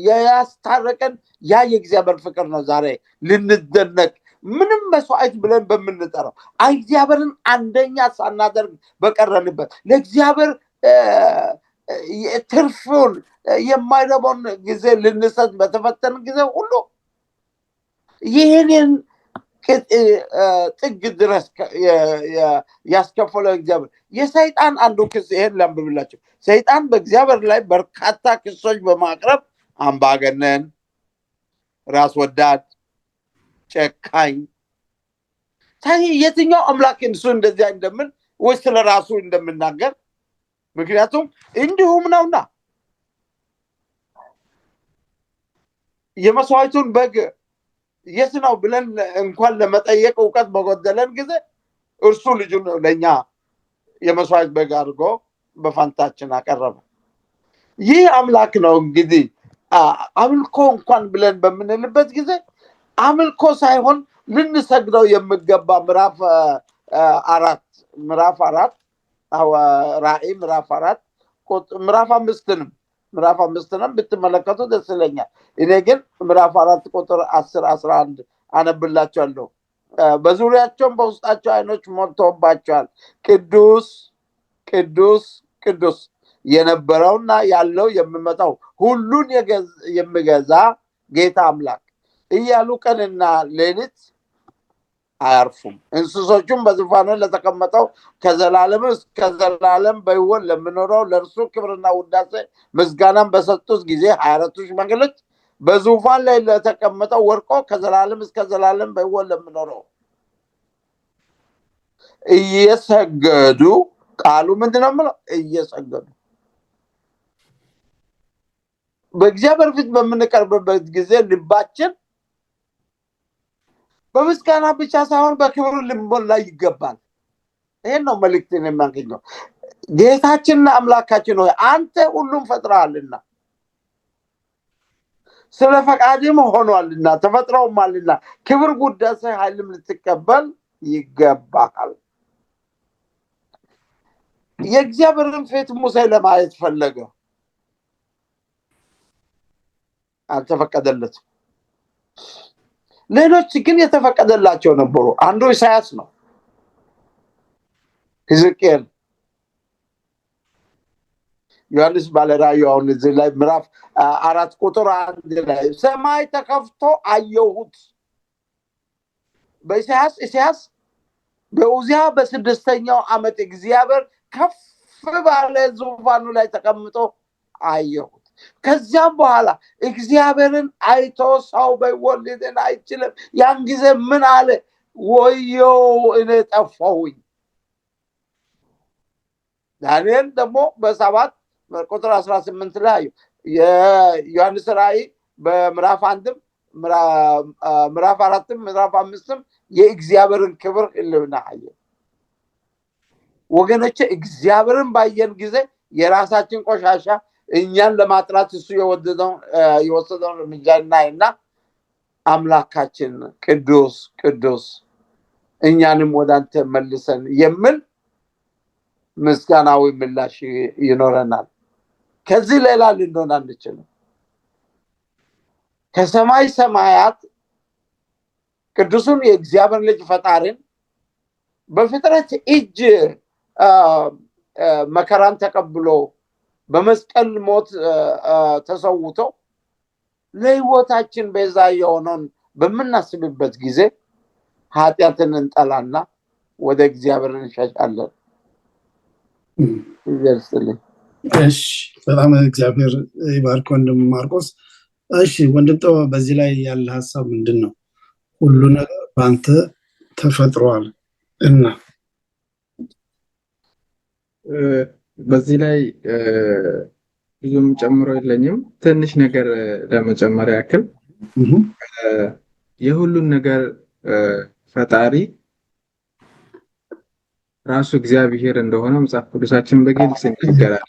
ያስታረቀን ያ የእግዚአብሔር ፍቅር ነው። ዛሬ ልንደነቅ ምንም መስዋዕት ብለን በምንጠራው እግዚአብሔርን አንደኛ ሳናደርግ በቀረንበት ለእግዚአብሔር ትርፉን የማይረባውን ጊዜ ልንሰጥ በተፈተን ጊዜ ሁሉ ይህንን ጥግ ድረስ ያስከፈለው እግዚአብሔር የሰይጣን አንዱ ክስ ይሄን ላንብብላችሁ። ሰይጣን በእግዚአብሔር ላይ በርካታ ክሶች በማቅረብ አምባገነን፣ ራስ ወዳድ፣ ጨካኝ የትኛው አምላክ እሱ እንደዚያ እንደምን ወይ ስለ ራሱ እንደምናገር ምክንያቱም እንዲሁም ነውና የመስዋዕቱን በግ የት ነው ብለን እንኳን ለመጠየቅ እውቀት በጎደለን ጊዜ እርሱ ልጁን ለኛ የመስዋዕት በግ አድርጎ በፋንታችን አቀረበ። ይህ አምላክ ነው እንግዲህ አምልኮ እንኳን ብለን በምንልበት ጊዜ አምልኮ ሳይሆን ልንሰግደው የሚገባ ምዕራፍ 4 ራእይ ምዕራፍ 4 ምዕራፍ 5ንም ብትመለከቱ ደስ ይለኛል። እኔ ግን ምዕራፍ 4 ቁጥር 10-11 አነብላችኋለሁ። በዙሪያቸውም በውስጣቸው ዓይኖች ሞልተውባቸዋል። ቅዱስ ቅዱስ ቅዱስ የነበረውና ያለው የሚመጣው ሁሉን የሚገዛ ጌታ አምላክ እያሉ ቀንና ሌሊት አያርፉም። እንስሶቹም በዙፋኑ ለተቀመጠው ከዘላለም እስከ ዘላለም በሕይወት ለሚኖረው ለእርሱ ክብርና ውዳሴ ምስጋናን በሰጡት ጊዜ 24ቱ ሽማግሌዎች በዙፋን ላይ ለተቀመጠው ወድቆ ከዘላለም እስከ ዘላለም በሕይወት ለሚኖረው እየሰገዱ ቃሉ ምንድነው የምለው? እየሰገዱ በእግዚአብሔር ፊት በምንቀርብበት ጊዜ ልባችን በምስጋና ብቻ ሳይሆን በክብሩ ልንሞላ ይገባል። ይሄን ነው መልእክትን የሚያገኘው። ጌታችንና አምላካችን ሆይ አንተ ሁሉም ፈጥረሃልና ስለ ፈቃድም ሆኗልና ተፈጥሮማልና ክብር ጉዳሴ ኃይልም ልትቀበል ይገባል። የእግዚአብሔርን ፊት ሙሴ ለማየት ፈለገ፣ አልተፈቀደለትም። ሌሎች ግን የተፈቀደላቸው ነበሩ። አንዱ ኢሳያስ ነው፣ ሕዝቅኤል፣ ዮሐንስ ባለራእዩ አሁን እዚህ ላይ ምዕራፍ 4 ቁጥር 1 ላይ ሰማይ ተከፍቶ አየሁት። በኢሳያስ በኡዚያ በ6ኛው ዓመት እግዚአብሔር ከፍ ባለ ዙፋኑ ላይ ተቀምጦ አየሁት። ከዚያም በኋላ እግዚአብሔርን አይቶ ሰው በሕይወት ሊድን አይችልም። ያን ጊዜ ምን አለ? ወዮ እኔ ጠፋሁኝ። ዳንኤል ደግሞ በ7 ቁጥር 18 ላይ የዮሐንስ ራእይ በምዕራፍ 1 ምዕራፍ 4 ምዕራፍ 5 የእግዚአብሔርን ክብር ህልውና አየ። ወገኖቼ እግዚአብሔርን ባየን ጊዜ የራሳችን ቆሻሻ እኛን ለማጥራት እሱ የወሰደውን እርምጃ እናይና አምላካችን ቅዱስ ቅዱስ እኛንም ወደ አንተ መልሰን የሚል ምስጋናዊ ምላሽ ይኖረናል። ከዚህ ሌላ ልንሆን አንችልም። ከሰማይ ሰማያት ቅዱሱን የእግዚአብሔር ልጅ ፈጣሪን በፍጥረት እጅ መከራን ተቀብሎ በመስቀል ሞት ተሰውቶ ለሕይወታችን ቤዛ የሆነውን በምናስብበት ጊዜ ኃጢአትን እንጠላና ወደ እግዚአብሔር እንሸሻለን። ይገልጽልኝ። እሺ፣ በጣም እግዚአብሔር ይባርክ ወንድም ማርቆስ። እሺ ወንድም ጠው በዚህ ላይ ያለ ሀሳብ ምንድን ነው? ሁሉ ነገር በአንተ ተፈጥሯል እና በዚህ ላይ ብዙም ጨምሮ የለኝም። ትንሽ ነገር ለመጨመር ያክል የሁሉን ነገር ፈጣሪ ራሱ እግዚአብሔር እንደሆነ መጽሐፍ ቅዱሳችን በግልጽ ይናገራል።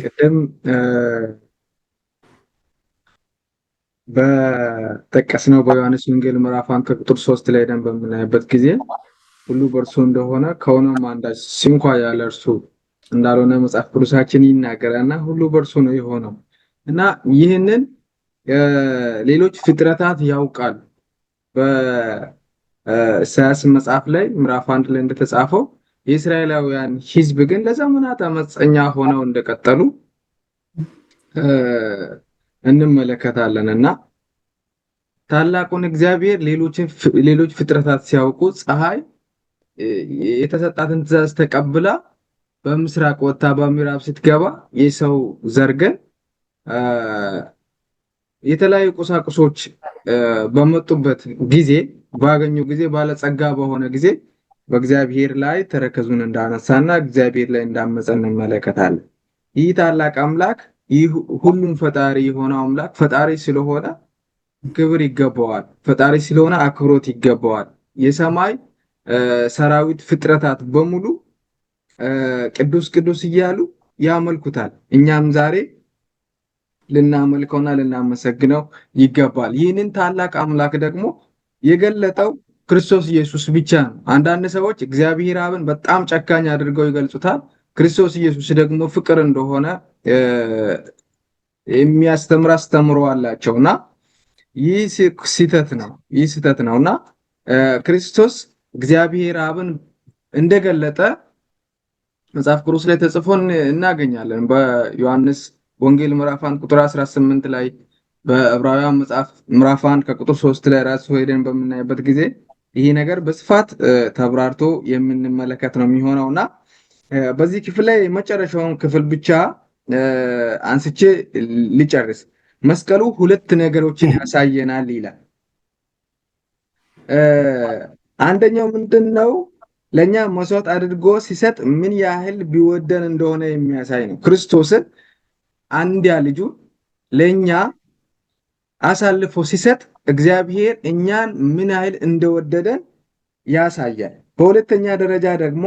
ቅድም በጠቀስነው በዮሐንስ ወንጌል ምዕራፍ 1 ቁጥር 3 ላይ ደን በምናይበት ጊዜ ሁሉ በእርሱ እንደሆነ ከሆነም አንዳች እንኳ ያለ እርሱ እንዳልሆነ መጽሐፍ ቅዱሳችን ይናገራልና ሁሉ በእርሱ ነው የሆነው እና ይህንን ሌሎች ፍጥረታት ያውቃል። በኢሳያስ መጽሐፍ ላይ ምዕራፍ 1 ላይ እንደተጻፈው የእስራኤላውያን ሕዝብ ግን ለዘመናት አመፀኛ ሆነው እንደቀጠሉ እንመለከታለን እና ታላቁን እግዚአብሔር ሌሎች ፍጥረታት ሲያውቁ ፀሐይ የተሰጣትን ትእዛዝ ተቀብላ በምስራቅ ወጥታ በምዕራብ ስትገባ የሰው ዘር ግን የተለያዩ ቁሳቁሶች በመጡበት ጊዜ ባገኙ ጊዜ ባለጸጋ በሆነ ጊዜ በእግዚአብሔር ላይ ተረከዙን እንዳነሳና እግዚአብሔር ላይ እንዳመፀ እንመለከታለን። ይህ ታላቅ አምላክ ይህ ሁሉም ፈጣሪ የሆነው አምላክ ፈጣሪ ስለሆነ ክብር ይገባዋል። ፈጣሪ ስለሆነ አክብሮት ይገባዋል። የሰማይ ሰራዊት ፍጥረታት በሙሉ ቅዱስ ቅዱስ እያሉ ያመልኩታል። እኛም ዛሬ ልናመልከውና ልናመሰግነው ይገባል። ይህንን ታላቅ አምላክ ደግሞ የገለጠው ክርስቶስ ኢየሱስ ብቻ ነው። አንዳንድ ሰዎች እግዚአብሔር አብን በጣም ጨካኝ አድርገው ይገልጹታል። ክርስቶስ ኢየሱስ ደግሞ ፍቅር እንደሆነ የሚያስተምር አስተምሮ አላቸውና ይህ ስህተት ነውና ክርስቶስ እግዚአብሔር አብን እንደገለጠ መጽሐፍ ቅዱስ ላይ ተጽፎ እናገኛለን። በዮሐንስ ወንጌል ምዕራፍ 1 ቁጥር 18 ላይ በዕብራውያን መጽሐፍ ምዕራፍ 1 ከቁጥር 3 ላይ ራሱ ሄደን በምናይበት ጊዜ ይሄ ነገር በስፋት ተብራርቶ የምንመለከት ነው የሚሆነውና በዚህ ክፍል ላይ መጨረሻውን ክፍል ብቻ አንስቼ ልጨርስ። መስቀሉ ሁለት ነገሮችን ያሳየናል ይላል። አንደኛው ምንድነው? ለኛ መስዋዕት አድርጎ ሲሰጥ ምን ያህል ቢወደን እንደሆነ የሚያሳይ ነው። ክርስቶስን አንድያ ልጁን ለኛ አሳልፎ ሲሰጥ እግዚአብሔር እኛን ምን ያህል እንደወደደን ያሳያል። በሁለተኛ ደረጃ ደግሞ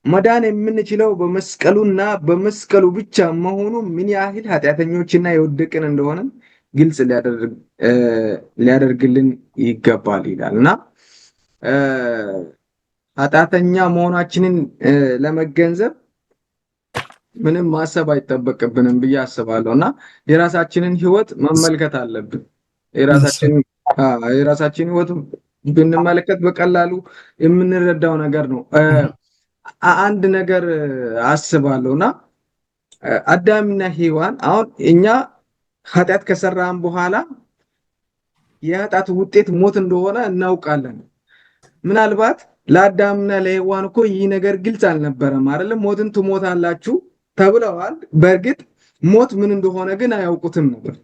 መዳን የምንችለው በመስቀሉና በመስቀሉ ብቻ መሆኑ ምን ያህል ኃጢአተኞችና የወደቅን እንደሆነ ግልጽ ሊያደርግልን ይገባል ይላልና ኃጢአተኛ መሆናችንን ለመገንዘብ ምንም ማሰብ አይጠበቅብንም ብዬ አስባለሁና የራሳችንን ህይወት መመልከት አለብን። የራሳችንን ህይወት ብንመለከት በቀላሉ የምንረዳው ነገር ነው። አንድ ነገር አስባለሁና አዳምና ሔዋን አሁን እኛ ኃጢአት ከሰራን በኋላ የኃጢአት ውጤት ሞት እንደሆነ እናውቃለን። ምናልባት ለአዳምና ለሔዋን እኮ ይህ ነገር ግልጽ አልነበረም አይደለም? ሞትን ትሞታላችሁ ተብለዋል። በእርግጥ ሞት ምን እንደሆነ ግን አያውቁትም ነበር።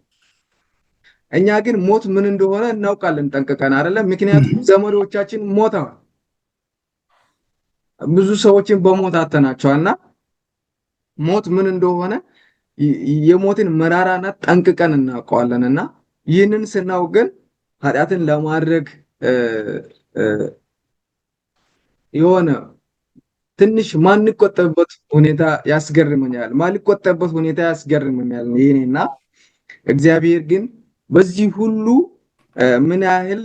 እኛ ግን ሞት ምን እንደሆነ እናውቃለን ጠንቅቀን አይደለም? ምክንያቱም ዘመዶቻችን ሞተዋል። ብዙ ሰዎችን በሞት አተናቸዋልና ሞት ምን እንደሆነ የሞትን መራራነት ጠንቅቀን እናውቀዋለንና ይህንን ስናውቅ ግን ኃጢአትን ለማድረግ የሆነ ትንሽ ማንቆጠብበት ሁኔታ ያስገርመኛል ይሄኔና እግዚአብሔር ግን በዚህ ሁሉ ምን ያህል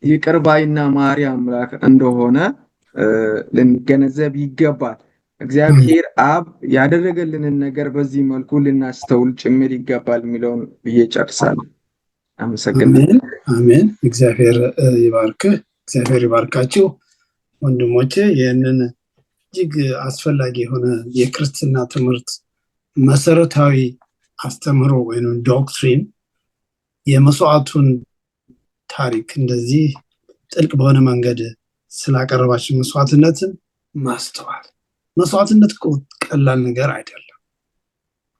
ይቅር ባይና መሐሪ አምላክ እንደሆነ ልንገነዘብ ይገባል። እግዚአብሔር አብ ያደረገልንን ነገር በዚህ መልኩ ልናስተውል ጭምር ይገባል የሚለውን ብዬ ጨርሳለሁ። አመሰግናለሁ። አሜን። እግዚአብሔር ይባርክህ። እግዚአብሔር ይባርካችሁ ወንድሞቼ። ይህንን እጅግ አስፈላጊ የሆነ የክርስትና ትምህርት መሰረታዊ አስተምህሮ ወይም ዶክትሪን የመስዋዕቱን ታሪክ እንደዚህ ጥልቅ በሆነ መንገድ ስላቀረባችሁ መስዋዕትነትን ማስተዋል። መስዋዕትነት ቀላል ነገር አይደለም።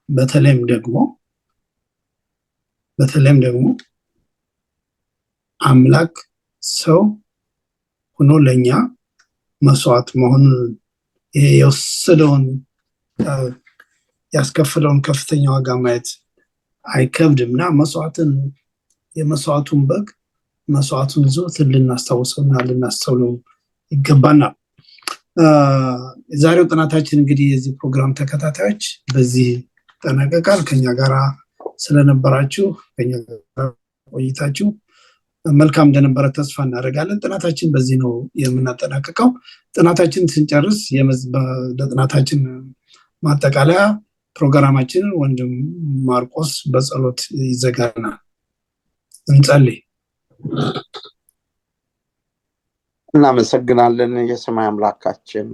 በተለይም ደግሞ አምላክ ሰው ሆኖ ለኛ መስዋዕት መሆኑን የወሰደውን ያስከፈለውን ከፍተኛ ዋጋ ማየት አይከብድምና የመስዋዕቱን በግ መስዋዕቱን ዘወትር ልናስታውሰውና ልናስተውለው ይገባናል። የዛሬው ጥናታችን እንግዲህ የዚህ ፕሮግራም ተከታታዮች በዚህ ተጠናቀቃል። ከኛ ጋር ስለነበራችሁ ከኛ ጋር ቆይታችሁ መልካም እንደነበረ ተስፋ እናደርጋለን። ጥናታችን በዚህ ነው የምናጠናቀቀው። ጥናታችን ስንጨርስ ለጥናታችን ማጠቃለያ ፕሮግራማችንን ወንድም ማርቆስ በጸሎት ይዘጋናል። እንጸልይ። እናመሰግናለን የሰማይ አምላካችን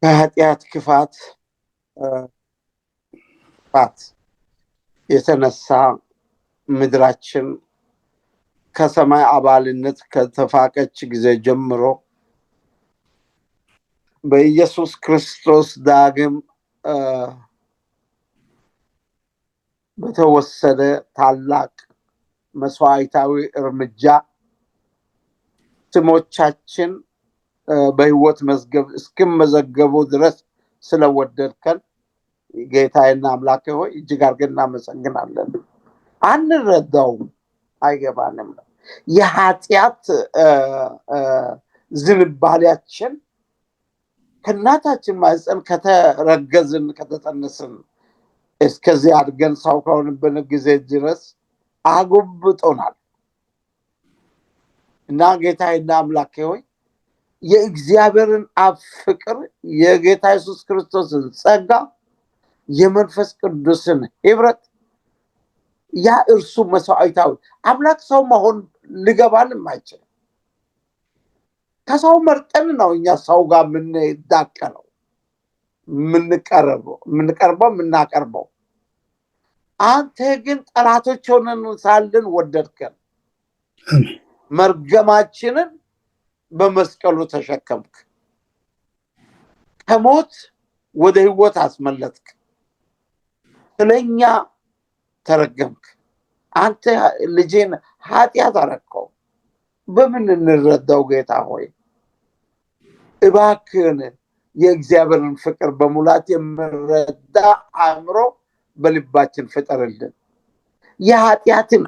ከኃጢአት ክፋት የተነሳ ምድራችን ከሰማይ አባልነት ከተፋቀች ጊዜ ጀምሮ በኢየሱስ ክርስቶስ ዳግም በተወሰደ ታላቅ መስዋዕታዊ እርምጃ ስሞቻችን በሕይወት መዝገብ እስክመዘገቡ ድረስ ስለወደድከን ጌታዬና አምላኬ ሆይ እጅግ አድርገን እናመሰግናለን። አንረዳውም፣ አይገባንም። የኃጢአት ዝንባሌያችን ከእናታችን ማህፀን ከተረገዝን ከተጸነስን እስከዚህ አድገን ሰው ከሆንብን ጊዜ ድረስ አጎብጦናል እና ጌታዬና አምላኬ ሆይ የእግዚአብሔርን አብ ፍቅር፣ የጌታ ኢየሱስ ክርስቶስን ጸጋ፣ የመንፈስ ቅዱስን ህብረት ያ እርሱ መስዋዕታዊ አምላክ ሰው መሆን ሊገባንም አይችልም። ከሰው መርጠን ነው እኛ ሰው ጋር የምንዳቀለው የምናቀርበው። አንተ ግን ጠላቶች ሆነን ሳለን ወደድከን፣ መርገማችንን በመስቀሉ ተሸከምክ፣ ከሞት ወደ ህይወት አስመለጥክ፣ ስለኛ ተረገምክ። አንተ ልጄን ኃጢአት አረከው። በምን እንረዳው ጌታ ሆይ? እባክህን የእግዚአብሔርን ፍቅር በሙላት የምረዳ አእምሮ በልባችን ፍጠርልን። የኃጢአትን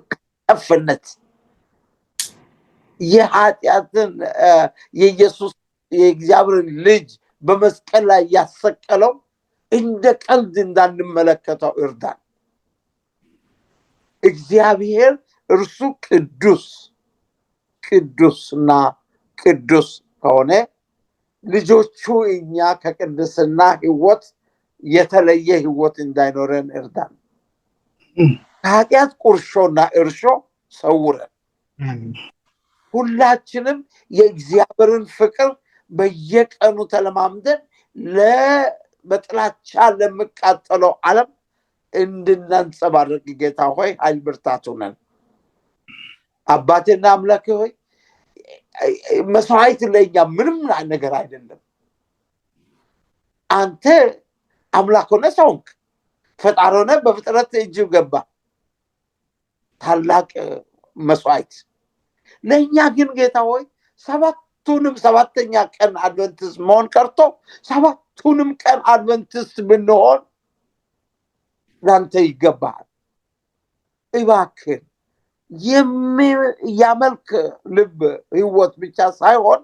ከፍነት የኃጢአትን የኢየሱስ የእግዚአብሔርን ልጅ በመስቀል ላይ ያሰቀለው እንደ ቀልድ እንዳንመለከተው እርዳን። እግዚአብሔር እርሱ ቅዱስና ቅዱስ ከሆነ ልጆቹ እኛ ከቅድስና ህይወት የተለየ ህይወት እንዳይኖረን እርዳን። ከኃጢአት ቁርሾና እርሾ ሰውረን። ሁላችንም የእግዚአብሔርን ፍቅር በየቀኑ ተለማምደን በጥላቻ ለሚቃጠለው ዓለም እንድናንጸባርቅ ጌታ ሆይ ኃይል ብርታቱ ነን። አባቴና አምላኬ ሆይ መስዋዕት ለኛ ምንም ነገር አይደለም። አንተ አምላክ ሆነ ሰውንክ ፈጣሪ ሆነ በፍጥረት እጅ ገባ ታላቅ መስዋዕት። ለኛ ግን ጌታ ሆይ ሰባተኛ ቀን አድቨንቲስት መሆን ቀርቶ ሰባቱንም ቀን አድቨንቲስት ብንሆን ላንተ ይገባል። እባክህ የሚያመልክ ልብ ህይወት ብቻ ሳይሆን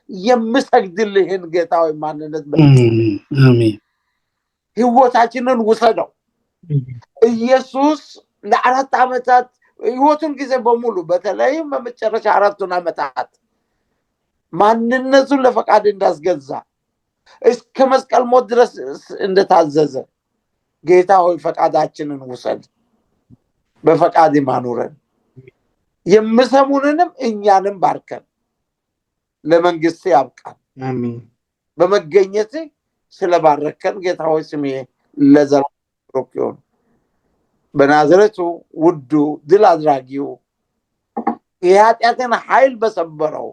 የምሰግድልህን ጌታ ሆይ ማንነት አሜን ህይወታችንን ውሰደው። ኢየሱስ ለ4 ዓመታት ህይወቱን ጊዜ በሙሉ በተለይም በመጨረሻ 4 ዓመታት ማንነቱን ለፈቃድ እንዳስገዛ እስከ መስቀል ሞት ድረስ እንደታዘዘ ጌታ ሆይ ፈቃዳችንን ውሰድ፣ በፈቃድ ማኑረን፣ የምሰሙንንም እኛንም ባርከን፣ ለመንግስት ያብቃን። አሜን። በመገኘት ስለባረከን ጌታ ሆይ ስሜ ለዘላለም ይሁን። በናዝሬቱ ውዱ ድል አድራጊው የኃጢአትን ኃይል በሰበረው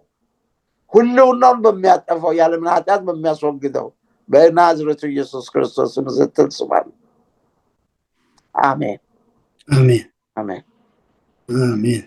ሁሉን በሚያጠፋው ያለምን ኃጢአት በሚያስወግደው በናዝሬቱ ኢየሱስ ክርስቶስ ስትል ስማል። አሜን አሜን አሜን አሜን።